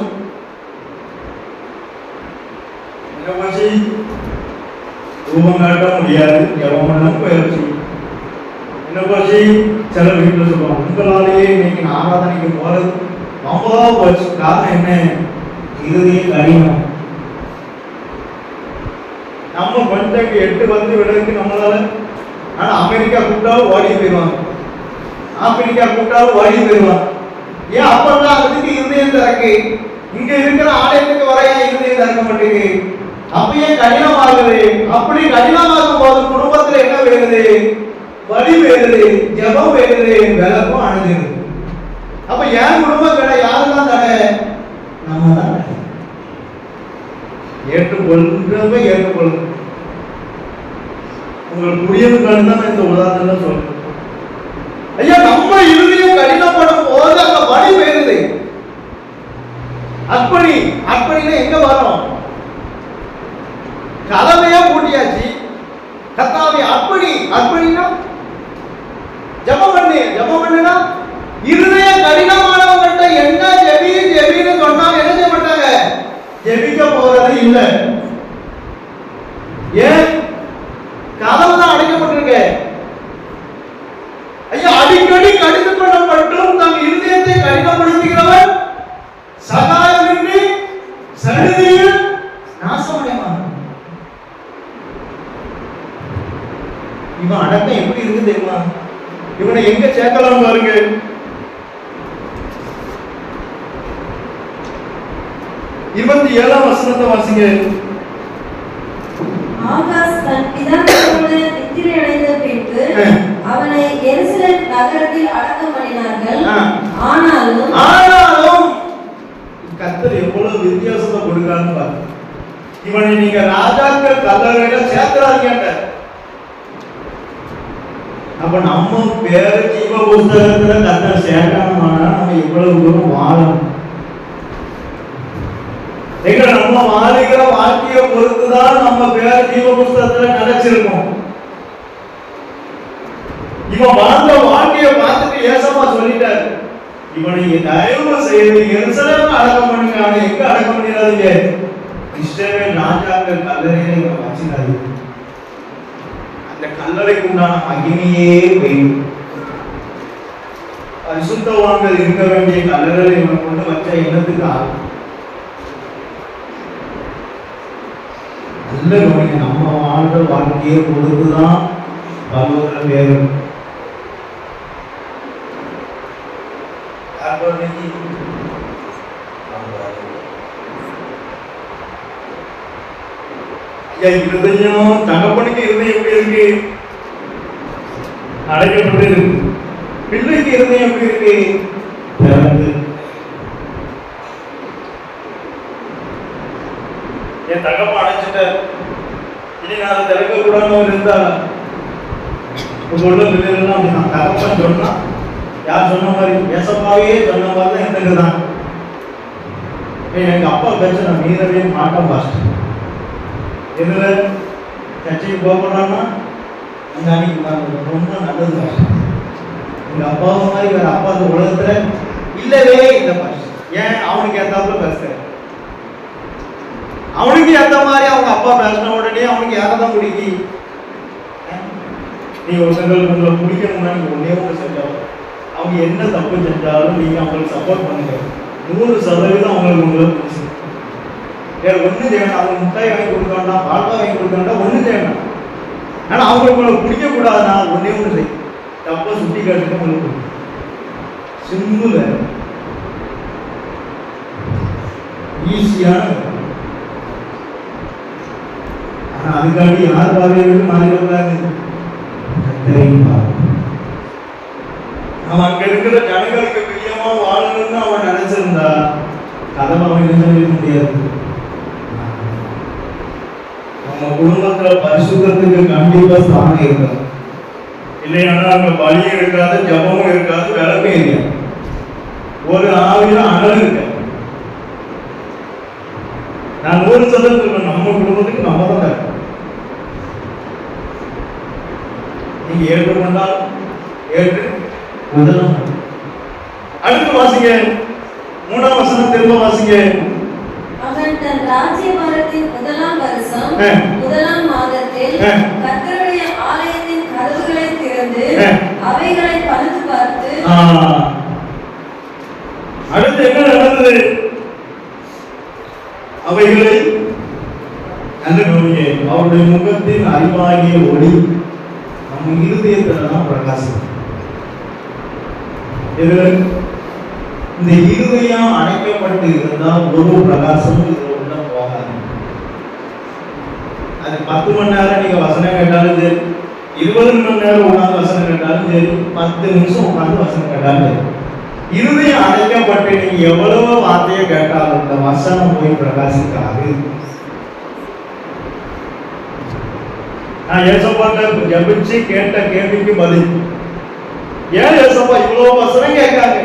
என்ன போச்சு? ரூபம் காட்ட முடியாது, ஜெபம் பண்ண போயிடுச்சு. என்ன போச்சு? சில வீட்டுல சொல்லுவாங்க, உங்களாலேயே இன்னைக்கு ஆராதனைக்கு போறது ரொம்ப போச்சு. காரணம் என்ன? இருதயம் கடினம். நம்ம கொஞ்சம் 8 வந்து விடக்கு நம்மளால. ஆனா அமெரிக்கா கூப்பிட்டாலும் ஓடி போயிடுவாங்க, ஆப்பிரிக்கா கூப்பிட்டாலும் ஓடி போயிடுவாங்க. ஏன்? அப்பதான் அதுக்கு இருதயம் திறக்கு. இங்க இருக்கிற ஆலயத்துக்கு வரைய இருதயம் திறக்க மாட்டேங்குது. அப்பயே கடினமாகுது. அப்படி கடினமாகும் போது குடும்பத்துல என்ன வேணுது? வழி வேணுது, ஜெபம் வேணுது, விளக்கும் அணுகுது. அப்ப என் குடும்பங்களை யாருதான் தடை? நம்ம தான் ஏற்றுக்கொள்றவங்க ஏற்றுக்கொள்ளுங்க. உங்களுக்கு புரியதுக்காக தான் இந்த உதாரணம் சொல்றேன். ஐயா, நம்ம இருதயம் கடினப்படும் போது அங்க வழி வேணுது. அப்படின்னா எங்க வரும்? கதவையா பூட்டியாச்சு. கர்த்தாவே அப்படின்னா ஜெபம் பண்ணுனா இருதய கடினமானவங்கள்ட்ட என்ன ஜெபின்னு சொன்னா என்ன செய்ய மாட்டாங்க? ஜெபிக்க போறது இல்ல. ஏன்? கதவு தான் அடைக்கப்பட்டிருக்கு. ஐயா, அடிக்கடி கடினப்படும் தம் இருதயத்தை கடினப்படுத்துகிறவன் சகாயமின்றி சடுதியில் நாசமடைவான். இவன் அடக்கம் எப்படி இருக்கு தெரியுமா? இவனை எங்க சேர்க்கலாம் பாருங்க. இருபத்தி 7ஆம் வசனத்தை வாசிங்க. ஆகாஸ் தன் பிதாக்களோடு நித்திரை அடைந்த பின்பு அவனை எருசலேம் நகரத்தில் அடக்கம் பண்ணினார்கள். ஆனாலும் கர்த்தர் எவ்வளவு வித்தியாசத்தை கொடுக்கிறான்னு பாருங்க. இவனை நீங்க ராஜாக்கள் கல்லறையில சேர்க்கிறாங்க. அப்ப நம்ம பேரு ஜீவ புஸ்தகத்துல கர்த்தர் சேர்க்கணுமானா நம்ம எவ்வளவு தூரம் வாழணும்? நம்ம வாழ்கிற வாழ்க்கையை பொறுத்துதான் நம்ம பேர் ஜீவ புஸ்தகத்துல கிடைச்சிருக்கும். இவன் வாழ்ந்த வாழ்க்கையை பார்த்துட்டு ஏசப்பா சொல்லிட்டாரு, இவனை தயவு செய்து எருசலேம்ல அடக்கம் பண்ணுங்க. ஆனா எங்க அடக்கம் பண்ணிடாதீங்க? இஸ்ரவேல் ராஜாக்கள் கல்லறையில இவனை வச்சிடாதீங்க. அந்த கல்லறைக்கு உண்டான மகிமையே வேண்டும். பரிசுத்தவான்கள் இருக்க வேண்டிய கல்லறையில இவனை கொண்டு வச்ச எண்ணத்துக்கு ஆகும். நல்ல கவனிங்க, நம்ம வாழ்ற வாழ்க்கையை பொறுத்துதான் பலவர பேரு. இருதயம் தகப்பனுக்கு இருதயம் எப்படி இருக்கு? அடைக்கப்பட்டு இருக்கு. பிள்ளைக்கு இருதயம் எப்படி இருக்கு? திறந்து. என் தகப்ப அடைச்சிட்ட, இனி நான் அதை திறக்க கூடாம இருந்தா உங்களோட பிள்ளைகள்லாம் அப்படிதான். தகப்பன் சொன்னா யார் சொன்ன மாதிரி? ஏசப்பாவே சொன்ன மாதிரி தான் இருந்துக்குதான். எங்க அப்பா பேச்ச நான் மீறவே மாட்டேன். பாஸ்ட் எதுல சர்ச்சைக்கு போகணும்னா அந்த அன்னைக்கு ரொம்ப நல்லது பாஸ்ட். எங்க அப்பாவை மாதிரி வேற அப்பா அந்த உலகத்துல இல்லவே இல்லை பாஸ்ட். ஏன்? அவனுக்கு ஏத்தாப்புல பேசுறேன். அவனுக்கு ஏத்த மாதிரி அவங்க அப்பா பேசின உடனே அவனுக்கு யாரதான் பிடிக்கி? நீ ஒரு செங்கல் உங்களை பிடிக்கணும்னா நீங்க ஒன்னே ஒன்று செஞ்சாலும் அவங்க என்ன தப்பு செஞ்சாலும் நீங்க அவங்களுக்கு சப்போர்ட் பண்ணுங்க. 100% அவங்களுக்கு உங்களை பிடிச்சி வேற ஒன்றும் செய்யணும். அவங்க முட்டாய் வாங்கி கொடுக்க வேண்டாம், பால்கா வாங்கி கொடுக்க வேண்டாம், ஒன்றும் செய்யணும். ஆனால் அவங்களுக்கு உங்களை பிடிக்க கூடாதுன்னா ஒன்னே ஒன்று செய், தப்பை சுட்டி காட்டுட்டு உங்களுக்கு சிம்பிள், ஈஸியான. ஆனால் அதுக்காண்டி யார் பார்வையிலும் மாறிடக்கூடாது. அவன் அங்க இருக்கிற ஜனங்களுக்கு பிரியமா வாழணும்னு அவன் நினைச்சிருந்தா கதவை அவன் இருக்க முடியாது. நம்ம குடும்பத்துல பரிசுத்தத்துக்கு கண்டிப்பா ஸ்தானம் இருக்காது. இல்லையானா அங்க பலியும் இருக்காது, ஜபமும் இருக்காது, விளக்கும் இருக்காது. ஒரு ஆவியில அனல் இருக்க. நான் 100% நம்ம குடும்பத்துக்கு நம்ம தான் இருக்கோம். நீங்க ஏற்றுக்கொண்டால் ஏற்று முதலாம். அடுத்து வாசிங்க 3ஆம் வசனம், திரும்ப வாசிங்க. அவன் தன் ராஜ்யபாரத்தின் 1ஆம் வருஷம் 1ஆம் மாதத்தில் கர்த்தருடைய ஆலயத்தின் கதவுகளை திறந்து அவைகளை பழுது பார்த்து. அடுத்து என்ன நடந்தது? அவைகளை நல்ல கவனிங்க. அவருடைய முகத்தின் அறிவாகிய ஒளி நம்ம இருதயத்துல தான் பிரகாசம். இந்த இருதயம் அணைக்கப்பட்டு இருந்தால் ஒரு பிரகாசமும் இதுல உள்ள போகாது. அது 10 மணி நேரம் நீங்க வசனம் கேட்டாலும் சரி, 20 மணி நேரம் உட்காந்து வசனம் கேட்டாலும் சரி, 10 நிமிஷம் உட்காந்து வசனம் கேட்டாலும் சரி, இருதயம் அணைக்கப்பட்டு நீங்க எவ்வளவு வார்த்தையை கேட்டாலும் இந்த வசனம் போய் பிரகாசிக்காது. நான் ஏசப்பாட்ட ஜபிச்சு கேட்ட கேள்விக்கு பதில், ஏன் ஏசப்பா இவ்வளவு வசனம் கேட்காங்க?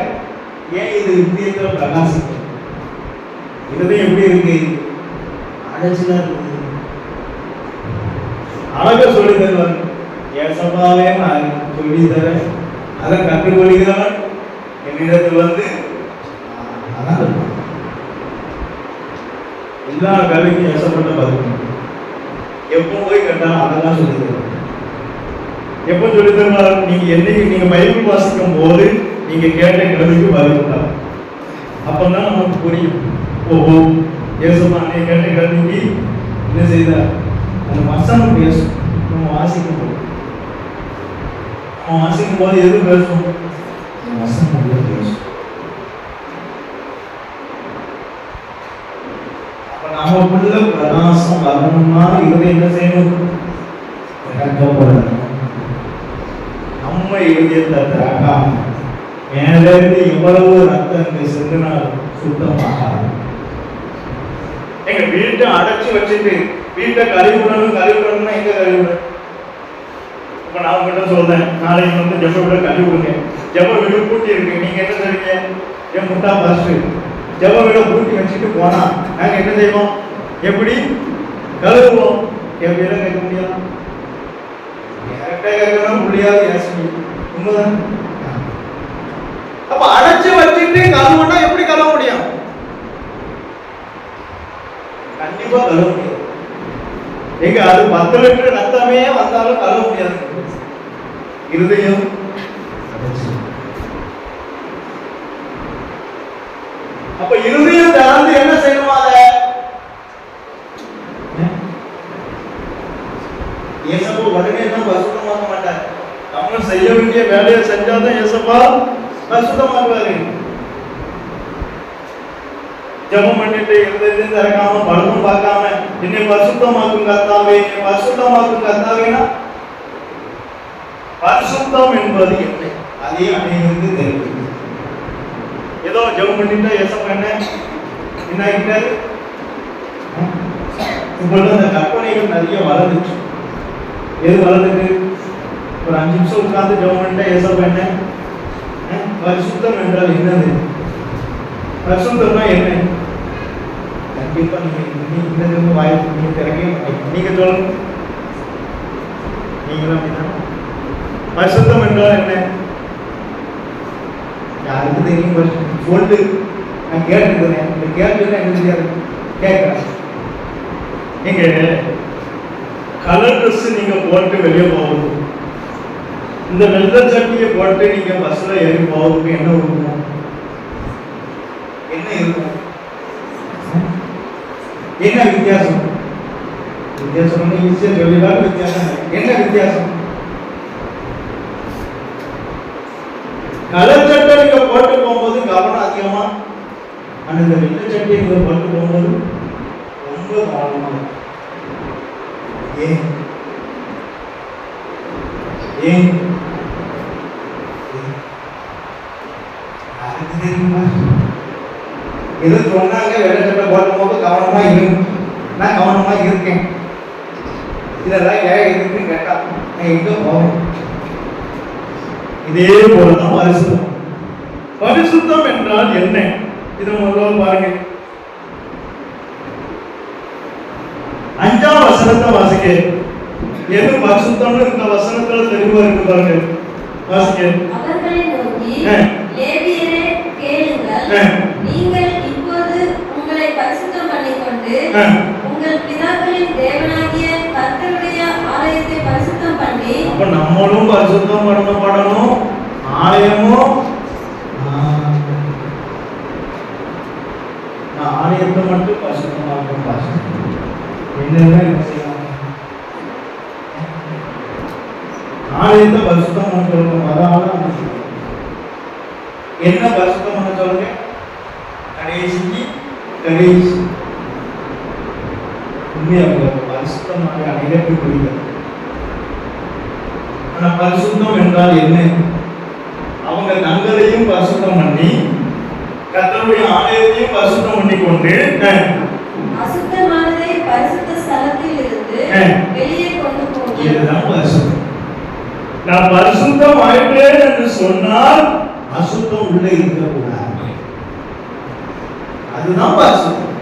ஏன் இது இருதயத்துல பிரகாசிக்கும்? இருதயம் எப்படி இருக்கு? அடைச்சுதான் இருக்கு. அழகா சொல்லி தருவாங்க. ஏசப்பாவே நான் சொல்லி தரேன், அதை கற்றுக்கொள்கிறவன் என்னிடத்தில் வந்து அதான் எல்லா கல்விக்கும் ஏசப்பட்ட பதில். எப்போ போய் கேட்டாலும் அதெல்லாம் சொல்லி தருவாங்க. எப்போ சொல்லி தருவாங்க? நீங்க என்னைக்கு நீங்க பைபிள் வாசிக்கும் போது நீங்க கேட்ட கேள்விக்கு பதில் தான். அப்பதான் நமக்கு புரியும். ஓஹோ, ஏசப்பா நீ கேட்ட கேள்விக்கு என்ன செய்தார்? அந்த வசனம் பேசும். நம்ம வாசிக்கும் போது எது பேசும்? வசனம் பேசும். அப்ப நமக்குள்ள பிரகாசம் வரணும்னா இதை என்ன செய்யணும்? நம்ம இருதயத்தை திறக்காம மேலே இருந்து எவ்வளவு ரத்தம் சென்றால் சுத்தமாக. எங்க வீட்டை அடைச்சு வச்சுட்டு வீட்டை கழிவுடணும்னா எங்க கழிவுடன்? இப்ப நான் உங்ககிட்ட சொல்றேன், நாளைக்கு வந்து ஜெப வீட கழுவி விடுங்க. ஜெப வீடு பூட்டி இருக்கு, நீங்க என்ன செய்வீங்க? என் முட்டா பஸ்ட் ஜெப வீட பூட்டி வச்சுட்டு போனா நாங்க என்ன செய்வோம்? எப்படி கழுவுவோம்? எப்படியெல்லாம் கேட்க முடியாது. கேட்கணும் முடியாது. உண்மைதான். அப்ப அடைச்சு வச்சுட்டு கழுவுனா எப்படி கழுவ முடியும்? கண்டிப்பா கழுவ முடியாது. எங்க அது 10 லிட்டர் ரத்தமே வந்தாலும் கழுவ முடியாது. இருதயம் அப்ப இருதயம் திறந்து என்ன செய்யணும்? அதை ஏசப்பா உடனே தான் பரிசுத்தமாக்க மாட்டார். நம்ம செய்ய வேண்டிய வேலையை செஞ்சாதான் ஏசப்பா பரிசுத்தமாக்குவாரு. ஜெபம் பண்ணிட்டு இருந்தது திறக்காம பழக்கம் பார்க்காம என்னை பரிசுத்தமாக்கும் கர்த்தாவே, என்னை பரிசுத்தமாக்கும் கர்த்தாவேனா பரிசுத்தம் என்பது என்ன? அதே அனைவருக்கு தெரியும். ஏதோ ஜெபம் பண்ணிட்டா ஏசப்பா என்ன ஆகிட்டாரு? உங்களுக்கு அந்த கற்பனைகள் நிறைய வளர்ந்துச்சு. எது வளர்ந்துட்டு? ஒரு 5 நிமிஷம் உட்கார்ந்து ஜெபம் பண்ணிட்டா ஏசப்பா என்ன? பரிசுத்தம் என்றால் என்னது? பரிசுத்தம்னா என்ன? கண்டிப்பா நீங்க வாய்ப்பு நீங்க திறக்கவே மாட்டீங்க. நீங்க சொல்லுங்க, நீங்களும் அப்படின்னா பரிசுத்தம் என்றால் என்ன? யாருக்கு தெரியும்? சொல்லு, நான் கேட்டுக்கிறேன். இந்த கேட்டுன்னா என்ன தெரியாது? கேட்கிறேன். நீங்க கலர் ட்ரெஸ் நீங்க போட்டு வெளியே போகணும். இந்த வெள்ளை சட்டியை போட்டு நீங்க பஸ்ல ஏறி போகிறதுக்கு என்ன இருக்கும்? என்ன இருக்கும்? என்ன வித்தியாசம்? வித்தியாசம் ஈஸியா சொல்லிடாம வித்தியாசம் என்ன வித்தியாசம்? கலர் சட்டை நீங்க போட்டு போகும்போது கவனம் அதிகமா, ஆனா இந்த வெள்ளை சட்டியை நீங்க போட்டு போகும்போது ரொம்ப கவனமா. ஏன் ஏன் யாருக்கு தெரியுமா? எது சொன்னாங்க வெள்ளை சட்டை போடும் போது கவனமா இருக்கும். நான் கவனமா இருக்கேன். இதெல்லாம் ஏன் இருக்குன்னு கேட்டா நான் எங்க போவேன்? இதே போலதான் பரிசுத்தம். பரிசுத்தம் என்றால் என்ன? இதை முதல்ல பாருங்க. 5ஆம் வசனத்தை வாசிக்க. எது பரிசுத்தம்னு இந்த வசனத்துல தெளிவா இருக்கு பாருங்க. வாசிக்க. அவர்களை நோக்கி, லேவியரே கேளுங்கள், நீங்கள் இப்போது உங்களை பரிசுத்தம் பண்ணிக்கொண்டு உங்கள் பிதாக்களின் தேவனாகிய கர்த்தருடைய ஆலயத்தை பரிசுத்தம் பண்ணி. அப்ப நம்மளும் பரிசுத்தம் பண்ணப்படணும். ஆலயமும் ஆலயத்தை மட்டும் பரிசுத்தமாக்க என்ன செய்யலாம்? ஆலயத்தை பரிசுத்தம் பண்ண சொல்லணும். அதான் என்ன பரிசுத்தம் பண்ண சொல்லுங்க? கடைசிக்கு கடைசி உண்மையாக பரிசுத்தமாக அனைவருக்கு புரிகிறது. ஆனா பரிசுத்தம் என்றால் என்ன? அவங்க தங்களையும் பரிசுத்தம் பண்ணி கர்த்தருடைய ஆலயத்தையும் பரிசுத்தம் பண்ணி கொண்டு அசுத்தமானதை பரிசுத்த ஸ்தலத்தில் இருந்து வெளியே கொண்டு போங்க. இதுதான் பரிசுத்தம். நான் பரிசுத்தம் ஆயிட்டேன் என்று சொன்னால் அசுத்தம் உள்ளே இருக்கக்கூடாது. அதுதான் பரிசுத்தம்.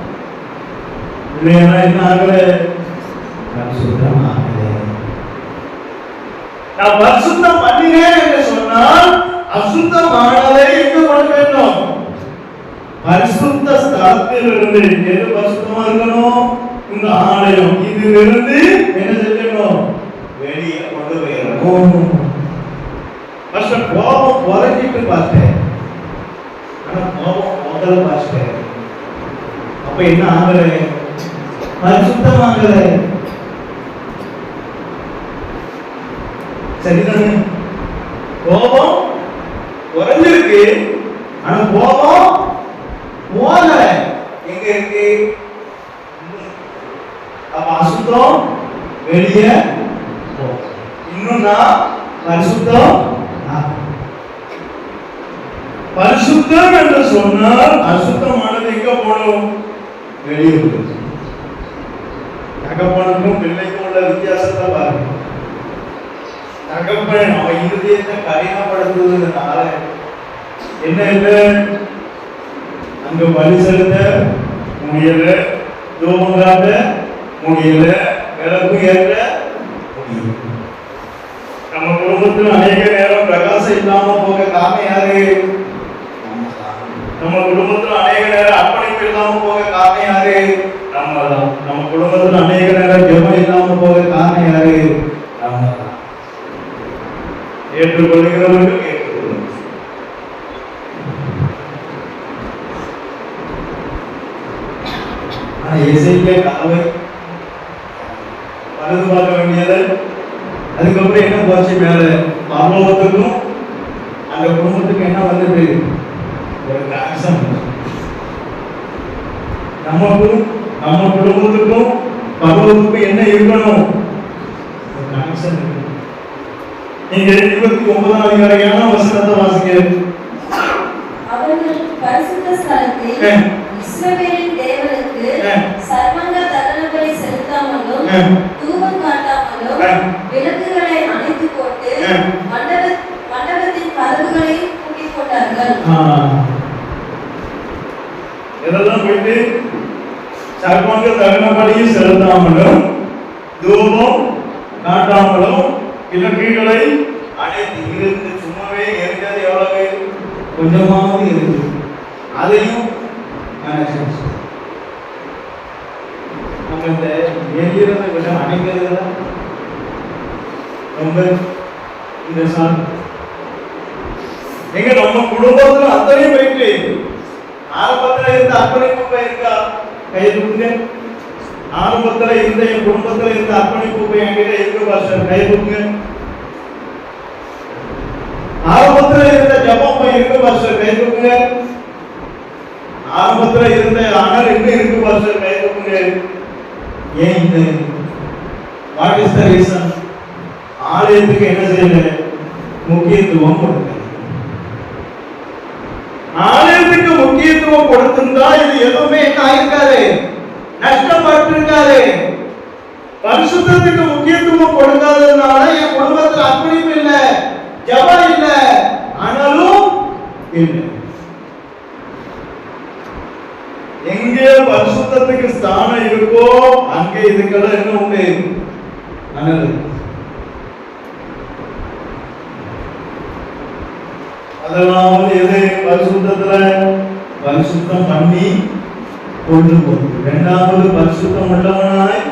இல்லையா என்ன ஆகல? பரிசுத்தம் ஆகல. நான் பரிசுத்தம் பண்ணினேன் என்று சொன்னால் அசுத்தமானதை எங்க கொண்டு வேண்டும்? பரிசுத்த ஸ்தலத்தில் இருந்து. எது பரிசுத்தமா இருக்கணும்? இந்த ஆலயம். இதிலிருந்து என்ன செய்யணும்? வெளியே கொண்டு போயிடணும். கோபம் குறைஞ்சிட்டு பார்த்தேன், ஆனா கோபம் முதல்ல பார்த்தேன். அப்ப என்ன ஆகல? பரிசுத்தம் ஆகல. சரிதானே? கோபம் குறைஞ்சிருக்கு, ஆனா கோபம் போகல. எங்க இருக்கு? அப்ப அசுத்தம் வெளியே இன்னும் நான் பரிசுத்தம். பரிசுத்தம் என்று சொன்னால் அசுத்தமானது எங்க போகணும்? வெளியே. தகப்பனுக்கும் பிள்ளைக்கும் உள்ள வித்தியாசத்தை பாருங்க. தகப்பன் அவன் இருதயத்தை கடினப்படுத்துவதனால என்ன இல்லை, அங்க பலி செலுத்த முடியல, தூபம் காட்ட முடியல, விளக்கு ஏற்ற முடியல. நம்ம குடும்பத்தில் அநேக நேரம் பிரகாசம் இல்லாம போக காரணம் யாரு? நம்ம குடும்பத்தில் அநேக நேரம் அர்ப்பணிப்பு இல்லாம போக காரணம் யாரு? நம்ம தான். நம்ம குடும்பத்தில் அநேக நேரம் ஜெபம் இல்லாம போக காரணம் யாரு? நம்ம தான். ஏற்றுக்கொள்கிறவர்கள் ஏற்றுக்கொள்ளும். ஆனா இசைக்க கலவை பழுது பார்க்க வேண்டியது. அதுக்கப்புறம் என்ன போச்சு? மேல பரலோகத்துக்கும் அந்த குடும்பத்துக்கு என்ன வந்தது? ஒரு கனெக்ஷன். நமக்கும் நம்ம குடும்பத்துக்கும் பரலோகத்துக்கும் என்ன இருக்கணும்? ஒரு கனெக்ஷன் இருக்கு. நீங்க 29ஆம் அதிகாரம் வசனத்தை வாசிங்க. அவர்கள் பரிசுத்த ஸ்தலத்தில் இஸ்ரவேலின் தேவனுக்கு சர்வாங்க தகன பலி செலுத்தாமலும் தூபம் காட்டாமலும் விளக்குகளை அணைத்து போட்டு மண்டபத்தின் கதவுகளை பூட்டிக் கொண்டார்கள். இதெல்லாம் போயிட்டு சர்வாங்க தகன பலி செலுத்தாமலும் தூபம் காட்டாமலும் விளக்குகளை அணைத்து இருந்து. சும்மாவே எரிஞ்சது எவ்வளவு? கொஞ்சமாவது இருக்கு. அதையும் நம்ம இந்த எரிகிறத விட அணைக்கிறது ரொம்ப இந்த சார் எங்க நம்ம குடும்பத்துல அத்தனையும் போயிட்டு ஆரம்பத்துல இருந்த அர்ப்பணிப்பு இருக்கா? கையை தூக்குங்க. ஆரம்பத்துல இருந்த என் குடும்பத்துல இருந்த அர்ப்பணிப்பு என்கிட்ட இருக்கு பாஸ்டர், கையை தூக்குங்க. ஆரம்பத்துல இருந்த ஜபம் இருக்கு பாஸ்டர், கையை தூக்குங்க. ஆரம்பத்துல இருந்த அனல் இன்னும் இருக்கு பாஸ்டர், கையை தூக்குங்க. ஏன் இந்த வாட் இஸ் த ரீசன்? ஆலயத்துக்கு என்ன செய்யல? முக்கியத்துவம் கொடுக்க. ஆலயத்துக்கு முக்கியத்துவம் கொடுத்திருந்தா இது எதுவுமே என்ன ஆயிருக்காது, நஷ்டப்பட்டு இருக்காது. பரிசுத்தத்துக்கு முக்கியத்துவம் கொடுக்காததுனால என் குடும்பத்தில் அர்ப்பணிப்பு இல்லை, ஜபம் இல்லை, ஆனாலும் இல்லை. எங்கே பரிசுத்தத்துக்கு ஸ்தானம் இருக்கோ அங்கே இதுக்கெல்லாம் என்ன உண்டு? அனல். அதெல்லாம் எது? பரிசுத்தத்துல பரிசுத்தம் பண்ணி கொண்டு போகுது. இரண்டாவது பரிசுத்தம் உள்ளவனாய்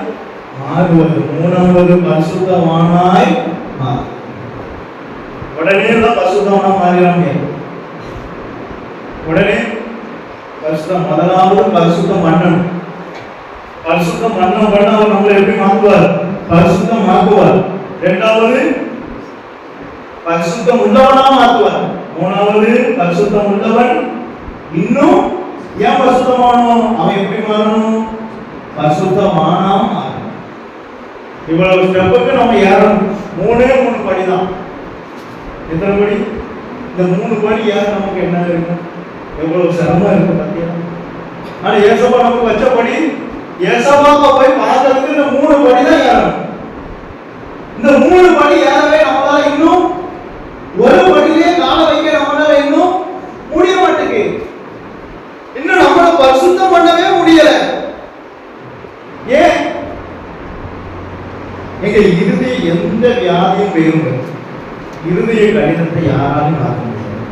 மாறுவது. மூணாவது பரிசுத்தமானாய் மாறுவது. உடனே தான் பரிசுத்தமானா மாறிடாங்க. உடனே பரிசுத்தம். முதலாவது பரிசுத்தம் பண்ணணும். பரிசுத்தம் பண்ண அவர் நம்மளை எப்படி மாற்றுவார்? பரிசுத்தம் ஆக்குவார். இரண்டாவது பரிசுத்தம் உள்ளவனா மாற்றுவார். மூணாவது பரிசுத்தம் உள்ளவன் இன்னும் ஏன் பரிசுத்தமானோம்? அவன் எப்படி மாறணும்? பரிசுத்தமானா மாறணும். இவ்வளவு ஸ்டெப்புக்கு நம்ம ஏறணும். மூணு படிதான். எத்தனை படி? இந்த 3 படி ஏற நமக்கு என்ன இருக்கும்? எவ்வளவு சிரமம் இருக்கு பாத்தீங்களா? ஆனா ஏசப்பா நமக்கு வச்சபடி ஏசப்பாவை போய் பார்க்கறதுக்கு இந்த 3 படி தான் ஏறணும். இந்த 3 படி ஏறவே நம்மளால இன்னும் ஒரு படியிலே கால வைக்க நம்மளால இன்னும் முடிய மாட்டேங்குது. இன்னும் நம்மள பரிசுத்தம் பண்ணவே முடியல. ஏன்? எங்க இறுதி எந்த வியாதியும் பெயருங்க, இருதய கடினத்தை யாராலும் மாற்ற முடியாது.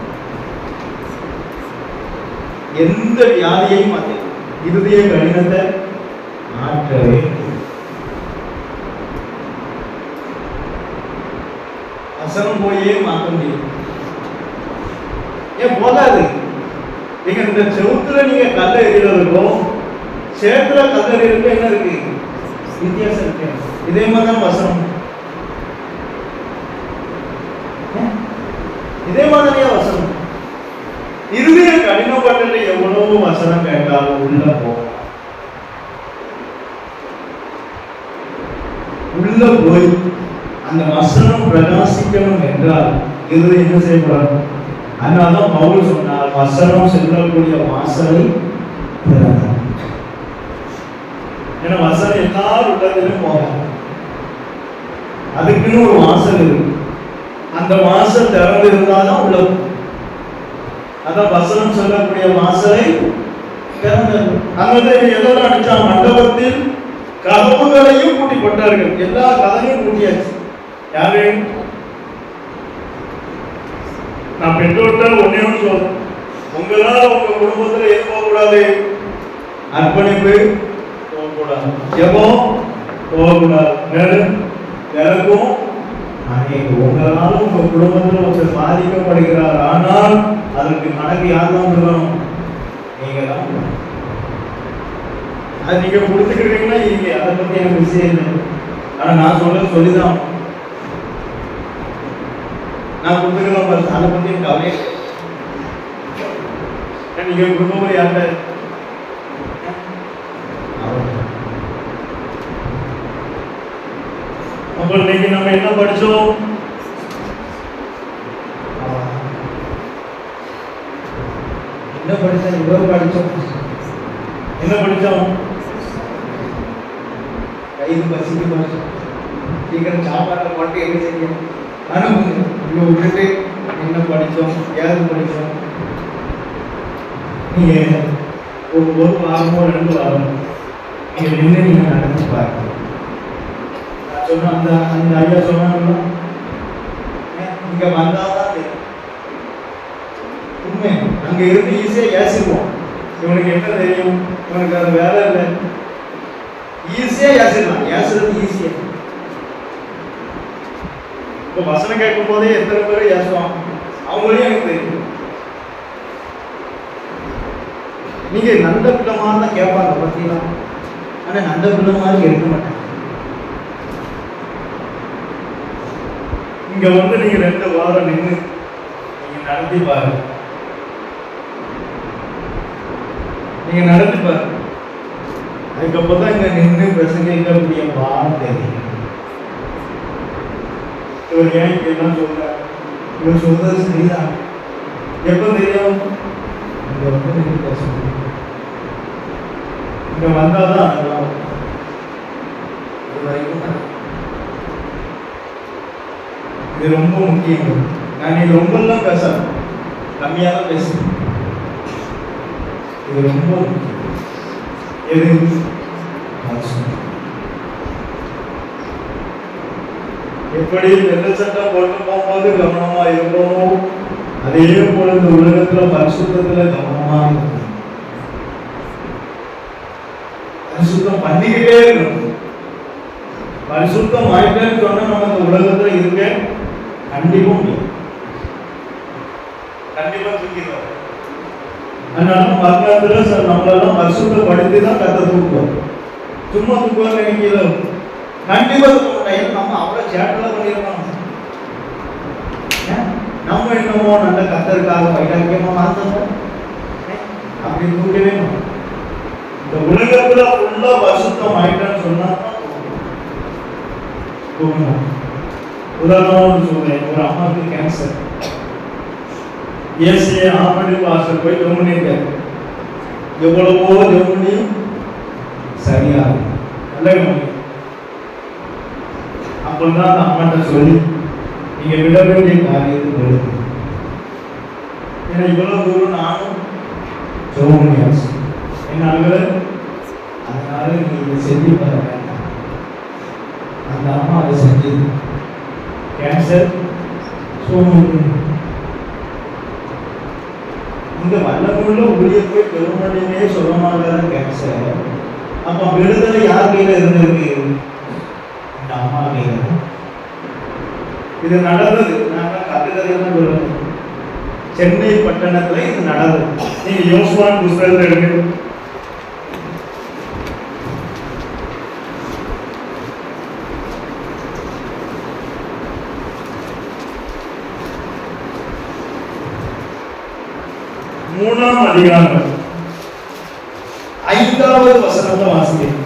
எந்த வியாதியையும் மாற்ற, இருதய கடினத்தை மாற்றவே அசனம் போயே மாற்ற முடியும். ஏன் போகாது? நீங்க இந்த செவுத்துல நீங்க கல்ல எறிகிறதுக்கும் சேத்துல கல்ல எறிகிறதுக்கும் என்ன இருக்கு? வித்தியாசம் இருக்கு. இதே மாதிரிதான் வசனம். இதே மாதிரியா வசனம். இருதய கடினப்பட்டு எவ்வளவு வசனம் கேட்டாலும் உள்ள போகும். உள்ள போய் அந்த வசனம் பிரகாசிக்கணும் என்றால் இது என்ன செய்யப்படணும்? அதனால்தான் பவுல் சொன்னார், வசனம் செல்லக்கூடிய வாசலை திறந்தார். ஏன்னா வசனம் எல்லாரும் உள்ளதிலும் போகாது. அதுக்குன்னு ஒரு வாசல் இருக்கு. அந்த வாசல் திறந்து இருந்தால்தான் உள்ள. அதான் வசனம் சொல்லக்கூடிய வாசலை திறந்தது. அங்கே எதெல்லாம் அடிச்சா? மண்டபத்தில் கதவுகளையும் பூட்டி போட்டார்கள். எல்லா கதவையும் பூட்டியாச்சு. யாரு? நான் பெற்றோர்கிட்ட ஒன்னே ஒன்று சொல்றேன். உங்களால உங்க குடும்பத்துல எது போகக்கூடாது? அர்ப்பணிப்பு போகக்கூடாது, ஜெபம் போகக்கூடாது. எனக்கும் உங்களால உங்க குடும்பத்தில் ஒருத்தர் பாதிக்கப்படுகிறார். ஆனால் அதற்கு கணக்கு யார் தான் சொல்லணும்? நீங்க தான். அது நீங்க கொடுத்துக்கிறீங்கன்னா இங்க அதை பத்தி எனக்கு விஷயம் இல்லை. ஆனா நான் சொல்லிதான் நான் கொடுத்துக்கலாம். அதை பத்தி எனக்கு கவலையே. நீங்க குடும்பம் யார்கிட்ட? அப்ப இன்னைக்கு நம்ம என்ன படிச்சோம்? என்ன படிச்சோம்? இவ்வளவு படிச்சோம். என்ன படிச்சோம்? கைது பசிக்கு படிச்சோம். சீக்கிரம் சாப்பாடு மட்டும் என்ன செய்யும்? அனுப்புங்க. இவ்வளவு விட்டுட்டு என்ன படிச்சோம்? யாரு படிச்சோம்? நீங்க ஒரு வாரமோ 2 வாரமோ நீங்க நின்று நீங்க நடந்து பாருங்க. சொன்ன அந்த ஐயா சொன்னாங்க, இங்க வந்தாதான் தெரியும் உண்மை. அங்க இருந்து ஈஸியா ஏசிடுவோம். இவனுக்கு என்ன தெரியும்? இவனுக்கு அது வேலை இல்லை. ஈஸியா ஏசிடலாம். ஏசுறது ஈஸியா. இப்போ வசனம் கேட்கும் போதே எத்தனை பேர் ஏசுவாங்க, அவங்களையும் எனக்கு தெரியும். நீங்க நல்ல பிள்ளை மாதிரி தான் கேட்பாங்க பார்த்தீங்களா, ஆனா நல்ல பிள்ளை மாதிரி இருக்க மாட்டாங்க. இங்க வந்து நீங்க 2 வாரம் நின்று நீங்க நடத்தி பாருங்க, நீங்க நடத்தி பாருங்க. அதுக்கப்புறம் தான் இங்க நின்று பிரசங்கிக்க முடியும் பான்னு தெரியும். இவர் ஏன் இப்படிலாம் சொல்றாரு, இவர் சொல்றது சரிதான். எப்ப தெரியும், இங்க வந்து நின்று பேசணும், இங்க வந்தாதான் அதெல்லாம் இது ரொம்ப முக்கியம். நான் இது ரொம்பலாம் பேசணும், கம்மியாக தான் பேசுறேன். இது ரொம்ப முக்கியம். எது எப்படி வெள்ளை சட்டம் போட்டு போகும்போது கவனமா இருக்கணுமோ, அதே போல இந்த உலகத்துல பரிசுத்தத்துல கவனமா இருக்கணும். பரிசுத்தம் பண்ணிக்கிட்டே இருக்கணும். பரிசுத்தம் ஆயிட்டேன்னு சொன்னா நம்ம இந்த உலகத்துல இருக்க கண்டிப்பா முடியும், கண்டிப்பா தூக்கிடுவாங்க. அதனால மரணத்துல நம்மளெல்லாம் பரிசுத்தப்படுத்தி தான் கத்த தூக்குவோம். சும்மா தூக்குவாங்க நினைக்கல, கண்டிப்பா தூக்க மாட்டேன். நம்ம அவ்வளவு சேட்டெல்லாம் பண்ணிருக்கோம். நம்ம என்னமோ நல்ல கத்தருக்காக வைராக்கியமா மாத்தணும் அப்படி தூக்கவே மாட்டோம். இந்த உலகத்துல ஃபுல்லா பரிசுத்தம் ஆயிட்டான்னு சொன்னா தூக்கணும். உதாரணம் சொல்றேன், ஒரு அம்மாவுக்கு கேன்சர். ஏசிய ஆமடி பாஸ்டர் போய் ஜெபம் பண்ணிட்டாரு. எவ்வளவோ ஜெபம் பண்ணியும் சரியாக நல்ல கவனி. அப்பதான் அந்த அம்மாட்ட சொல்லி நீங்க விட வேண்டிய காரியத்தை விடுங்க. ஏன்னா இவ்வளவு தூரம் நானும் ஜெபம் பண்ணியாச்சு என்னால, அதனால நீங்க செஞ்சு பாரு வேண்டாம். அந்த அம்மா அதை செஞ்சது. கேன்சர் இந்த வல்லமுள்ள ஊழிய போய் பெருமடினே சொல்ல மாட்டாரு கேன்சர். அப்ப விடுதலை யார் கையில இருந்திருக்கு, இந்த அம்மா கையில. இது நடந்தது, நாங்க கட்டுக்கதையெல்லாம் சொல்லணும். சென்னை பட்டணத்துல இது நடந்தது. நீங்க யோசுவான் புஸ்தகத்தை எடுங்க. மூணாம் அதிகாரம் 5வது வசனத்தை வாசிக்கிறேன்.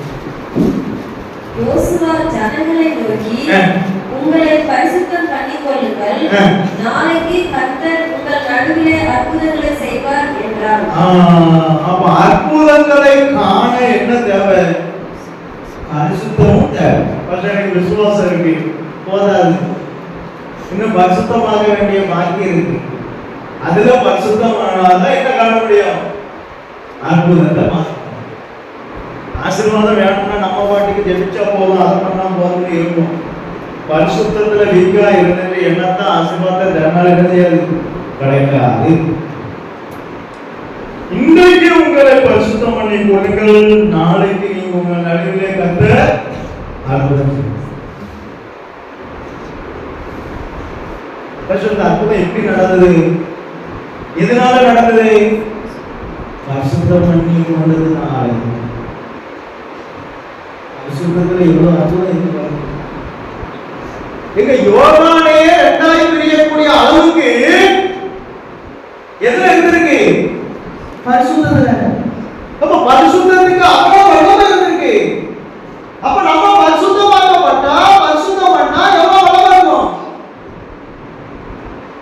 யோசுவா ஜனங்களை நோக்கி, உங்களை பரிசுத்தம் பண்ணிக் கொள்ளுங்கள், நாளைக்கு கர்த்தர் உங்கள் நடுவிலே அற்புதங்களை செய்வார் என்றார். அப்ப அற்புதங்களை காண என்ன தேவை, பரிசுத்தமும் தேவை. எனக்கு விசுவாசம் இருக்கு போதாது, இன்னும் பரிசுத்தமாக வேண்டிய பாக்கியம் இருக்கு. அதுல பரிசுத்தம் ஆனாதான் என்ன காண முடியும், அற்புதத்தை. ஆசீர்வாதம் வேணும்னா நம்ம பாட்டுக்கு ஜெபிச்சா போதும், அதை பண்ணா போதும்னு இருக்கும். பரிசுத்தத்துல வீக்கா இருந்துட்டு என்னத்தான் ஆசீர்வாதத்தை தன்னால என்ன செய்யாது, கிடைக்காது. இன்றைக்கு உங்களை பரிசுத்தம் பண்ணி கொடுங்கள், நாளைக்கு நீங்க உங்கள் நடுவிலே கர்த்தர் அற்புதம் செய்வார். அற்புதம் எப்படி நடந்தது, எதனால நடந்தது, பரிசுத்தம் பண்ணி கொண்டதுனால. பரிசுத்தத்துல எவ்வளவு அற்புதம் இருக்கு. எங்க யோர்தானே 2 பிரியக்கூடிய அளவுக்கு எதுல இருந்திருக்கு, பரிசுத்தத்துல. அப்ப பரிசுத்தத்துக்கு அவ்வளவு வல்லமை இருந்திருக்கு. அப்ப நம்ம பரிசுத்தமாக்கப்பட்டா, பரிசுத்தம் பண்ணா எவ்வளவு வல்லமை இருக்கும்.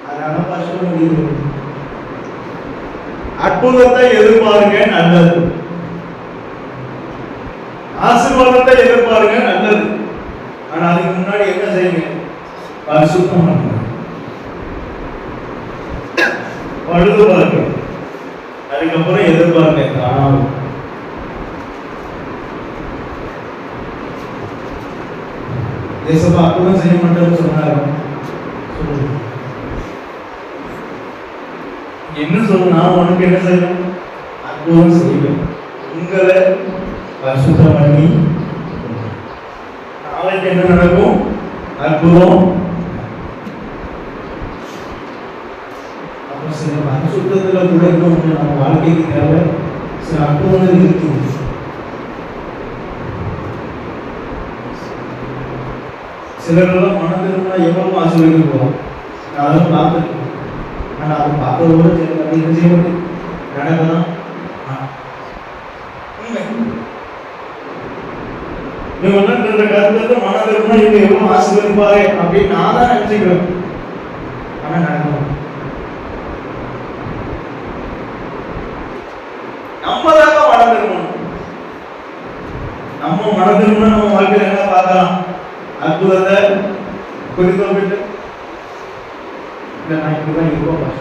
அதனால பரிசுத்தம் முடியும். அற்புதத்தை எதிர்பாருங்க, நல்லது. ஆசீர்வாதத்தை எதிர்பாருங்க, நல்லது. ஆனா அதுக்கு முன்னாடி என்ன செய்யுங்க, பரிசுத்தம் பண்ணுங்க, பழுது பாருங்க, அதுக்கப்புறம் எதிர்பாருங்க. காணாமல் தேசப்பா அற்புதம் செய்ய மாட்டேன்னு சொன்னாரு. என்ன சொல்ல, நான் உனக்கு என்ன செய்யணும், அற்புதம் செய்வேன். உங்களை பரிசுத்தம் பண்ணி நாளைக்கு என்ன நடக்கும், அற்புதம். கூட இன்னும் நம்ம வாழ்க்கைக்கு தேவை சில அற்புதங்கள் இருக்கு. சிலரெல்லாம் மனதிருந்தா எவ்வளவு ஆசீர்வதிக்க போகிறோம். நான் அதெல்லாம் பார்த்துருக்கேன். ஆனால் அதை பார்த்ததோடு சரி அது என்ன செய்ய முடியும் நடக்கலாம். இந்த கருத்து மனதிருந்தா இவங்க எவ்வளவு ஆசீர்வதிப்பாரு அப்படின்னு நான் தான் நினைச்சுக்கிறேன். ஆனா நடக்கணும். நம்ம தாங்க மனதிரும்பணும். நம்ம மனதிருந்தா நம்ம வாழ்க்கையில என்ன பார்க்கலாம்? அற்புதத்தை குறிப்பிட்டு நான் இப்படிதான் இருப்போம்.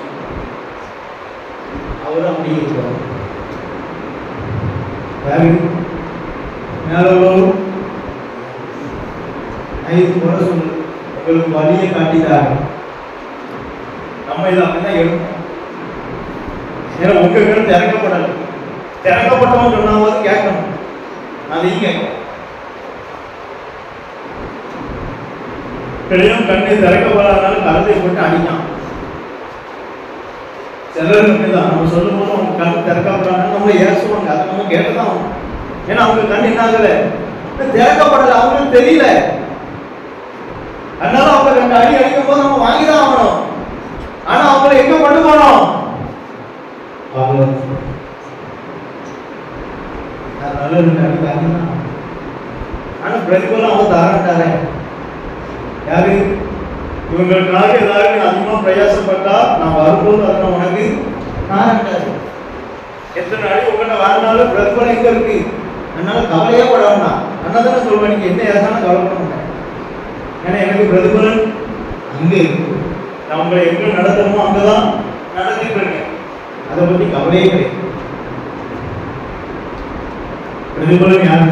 அவரும் அப்படியே இருப்பார். யாரு மேல ஐந்து முறை சொல்லு உங்களுக்கு வழியை காட்டிட்டாங்க. நம்ம இதை அப்படிதான் எடுப்போம். ஏன்னா உங்க கண் திறக்கப்படல. திறக்கப்பட்டவன் சொன்னாவது கேட்கணும். அதையும் கேட்கணும். பெரியும் கண்ணை திறக்கப்படாதனால கருத்தை போட்டு அடிக்கான். சிலருக்கு தான் நம்ம சொல்லும் போது அவங்க கண் திறக்கப்படாது நம்ம ஏசுவாங்க. அதை நம்ம கேட்டுதான் ஆகணும். ஏன்னா அவங்க கண் என்ன ஆகல, திறக்கப்படல, அவங்களுக்கு தெரியல. அதனால அவங்க ரெண்டு அடி அடிக்கும் போது நம்ம வாங்கிதான் ஆகணும். ஆனா அவங்களை எங்க கொண்டு போனோம்? அதனால ரெண்டு அடி வாங்கிதான். ஆனா பிரதிபலம் அவங்க தாரட்டாரே. யாரு இவங்களுக்காக ஏதாவது அதிகமா பிரயாசப்பட்டா நான் வரும்போது அதை உனக்கு தாரட்டாரு. எத்தனை அடி உங்கள்கிட்ட வாழ்நாளும் பிரதிபலம் எங்க இருக்கு? அதனால கவலையே பட வேண்டாம். அண்ணாதானே சொல்வேன், நீங்க என்ன ஏதான கவலைப்பட மாட்டேன். ஏன்னா எனக்கு பிரதிபலன் அங்கே இருக்கு. நான் உங்களை எங்க நடத்தணுமோ அங்கதான் நடத்திட்டு இருக்கேன். அதை பத்தி கவலையே கிடையாது. பிரதிபலன் யாரு?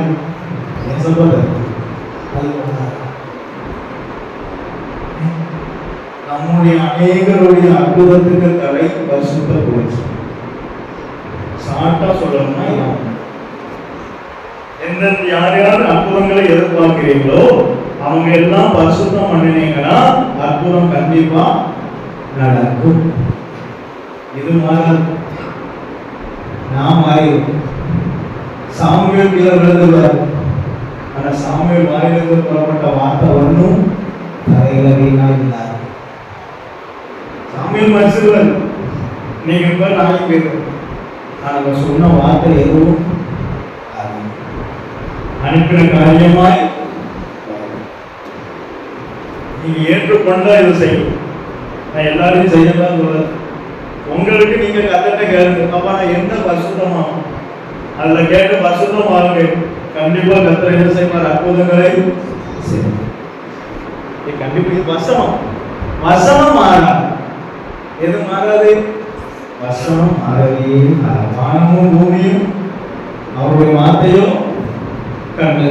நம்முடைய அநேகருடைய அற்புதத்துக்கு தடை பரிசுத்த போச்சு. சாட்டா சொல்லணும்னா எந்தெந்த யார் யார் அற்புதங்களை எதிர்பார்க்கிறீங்களோ அவங்க எல்லாம் பரிசுத்தம் பண்ணினீங்கன்னா அற்புதம் கண்டிப்பா நடக்கும். இது மாறாது. நான் மாறிடும். சாமுவேல் கீழே விழுந்துள்ளார். ஆனா சாமுவேல் வாயிலிருந்து புறப்பட்ட வார்த்தை ஒன்றும் தரையில வீணா இல்லார். சாமுவேல் மனுஷன் நீங்க இப்ப நாளைக்கு போயிடும். ஆனா சொன்ன வார்த்தை எதுவும் அனுப்பின காரியமாய் நீங்க ஏற்றுக்கொண்டா இதை செய்யும். நான் எல்லாரையும் செய்யதான் சொல்றேன். உங்களுக்கு நீங்க கத்தட்ட கேளுங்க, அப்பா நான் என்ன பரிசுத்தமாகும் அதுல கேட்டு பரிசுத்தமாகுங்க. கண்டிப்பா கத்தர் என்ன செய்வார்? அற்புதங்களை கண்டிப்பா. இது வசனம் மாறாது. எது மாறாது? வசனம் மாறவே மாறாது. வானமும் பூமியும் அவருடைய வார்த்தையும் கண்டு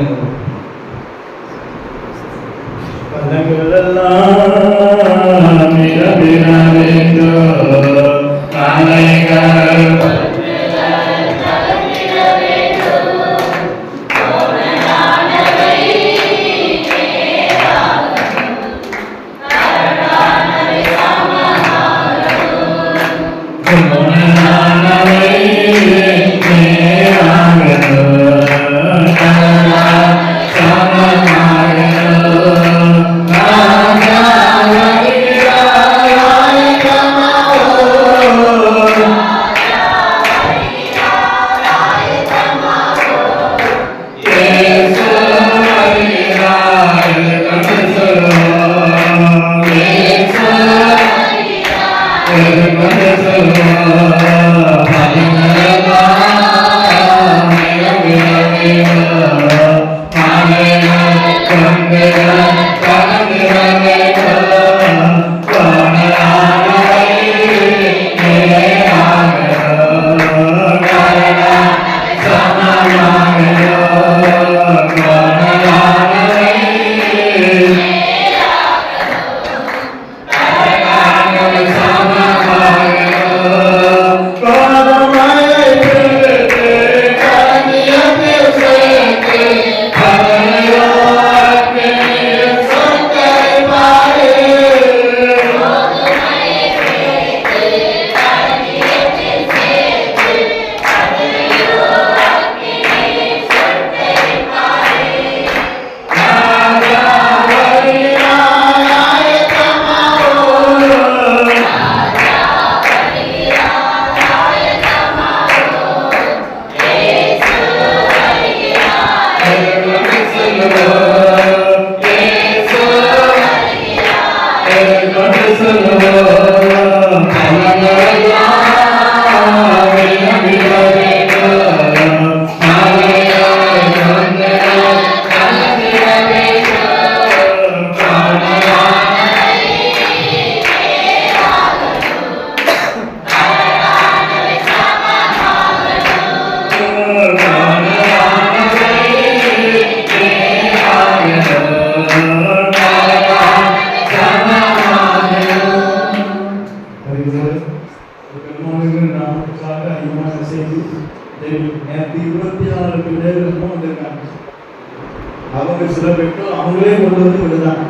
அவங்க சில பெற்றோர் அவங்களே கொண்டு வந்து விடுதான்.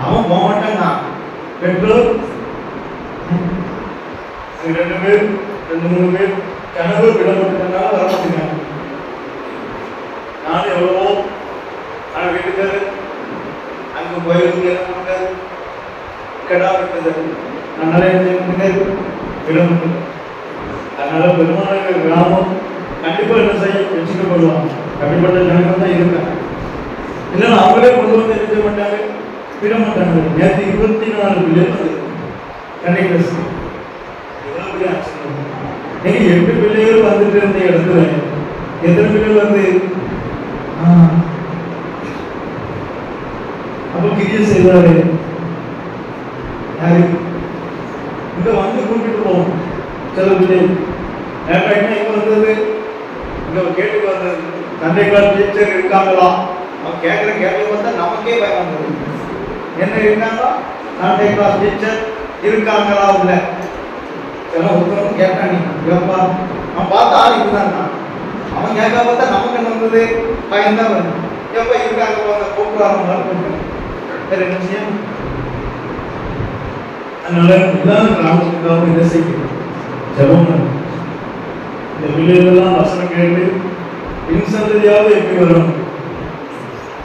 அவன் போக மாட்டாங்க. பெற்றோர் 2 பேர் 2-3 பேர் கனவு விடப்பட்டதுனால வரமாட்டேங்க. நானும் எவ்வளவோ ஆனால் வீட்டுக்காரு அங்கே கோயிலுக்கு கடா விட்டது. அதனால விடப்பட்டது. அதனால பெருமாள் கிராமம் கண்டிப்பாக என்ன செய்ய வச்சுக்கப்படுவாங்க. அப்படிப்பட்ட ஜனங்கள் தான் இருக்காங்க. இல்லைன்னா அவங்களே கொண்டு வந்து எழுத மாட்டாங்க, விட மாட்டாங்க. நேற்று 24 பிள்ளைகள் வந்து கண்டிப்பாக எவ்வளோ பெரிய ஆச்சரியம். நீங்க 8 பிள்ளைகள் வந்துட்டு இருந்த இடத்துல எத்தனை பிள்ளைகள் வந்து அப்ப கிரியை செய்தாரு யாரு? இங்க வந்து கூட்டிட்டு போவோம். சில பிள்ளை இங்க வந்தது, இங்க கேட்டுக்கு வந்தது. சண்டே கிளாஸ் டீச்சர் இருக்காங்களா? அவன் கேட்குற கேள்வி பார்த்தா நமக்கே பயம் வந்தது. என்ன இருக்காங்களா? சண்டே கிளாஸ் டீச்சர் இருக்காங்களா? உள்ள சில ஒருத்தரும் கேட்டான். நீ எப்பா அவன் பார்த்தா ஆள் இருந்தான். அவன் கேட்க பார்த்தா நமக்கு என்ன வந்தது? பயன்தான் வருது. எப்ப இருக்காங்க கூப்பிடுறாங்க. வேற என்ன செய்யும்? அதனால எல்லாரும் கிராமத்துக்காக என்ன செய்யணும்? ஜபம். இந்த பிள்ளைகளெல்லாம் வசனம் கேட்டு பின்சந்ததியாவது எப்படி வரும்?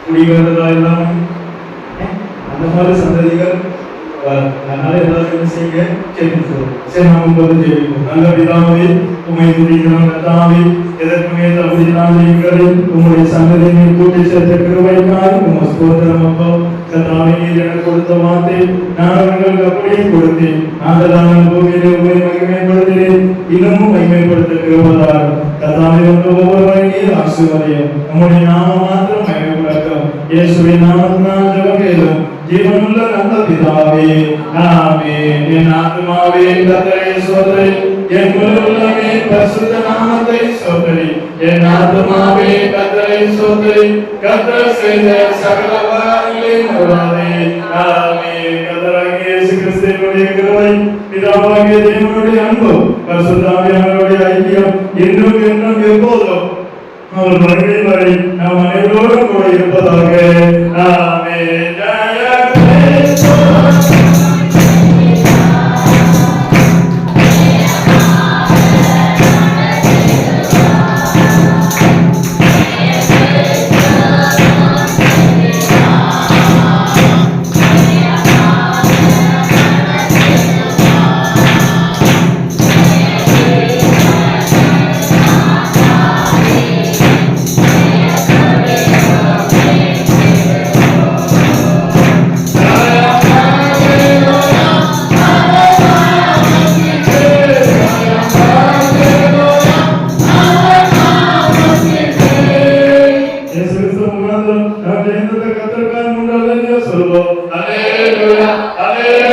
குடிக்கிறதா எல்லாமே அந்த மாதிரி சந்ததிகள். அதனால எல்லாரும் என்ன செய்ய ஜெபிப்போம். சரி, நாம் ஜெபிப்போம். நல்ல பிதாவே, உம்மை துதிக்கிறோம். கர்த்தாவே, எதற்குமே தகுதியில்லாத எங்களை உம்முடைய சந்ததியை கூட்டி சேர்த்த கிருபைக்காய் உம்மை ஸ்தோத்திரம் அப்பா. கர்த்தாவே, நீர் எனக்கு கொடுத்த வார்த்தை நான் அவர்களுக்கு அப்படியே கொடுத்தேன். நாங்கள் பூமியிலே உம்மை மகிமைப்படுத்தினேன். இன்னமும் மகிமைப்படுத்த கிருபைதார். கர்த்தாவே, ஒவ்வொருவரையும் ஆசீர்வதியும். நம்முடைய நாம மாத்திரம் மகிமைப்படட்டும். இயேசுவின் நாமத்தினால் ஜெபம் கேளும். ஜீவனுள்ள நல்ல பிதாவே, ஆமென். என் ஆத்துமாவே கர்த்தரை ஸ்தோத்திரி, என் முழு உள்ளமே பரிசுத்த நாமத்தை ஸ்தோத்திரி. என் ஆத்துமாவே கர்த்தரை ஸ்தோத்திரி, கர்த்தர் செய்த சகல உபகாரங்களையும் மறவாதே. ஆமென். கர்த்தராகிய இயேசு கிறிஸ்துவினுடைய கிருபை, பிதாவாகிய தேவனுடைய அன்பு, பரிசுத்த ஆவியானவருடைய ஐக்கியம் என்றும் என்றும் எப்போதும் அவர் வருகை வரை நாம் அனைவரோடும் கூட இருப்பதாக. ஆமென். Hallelujah.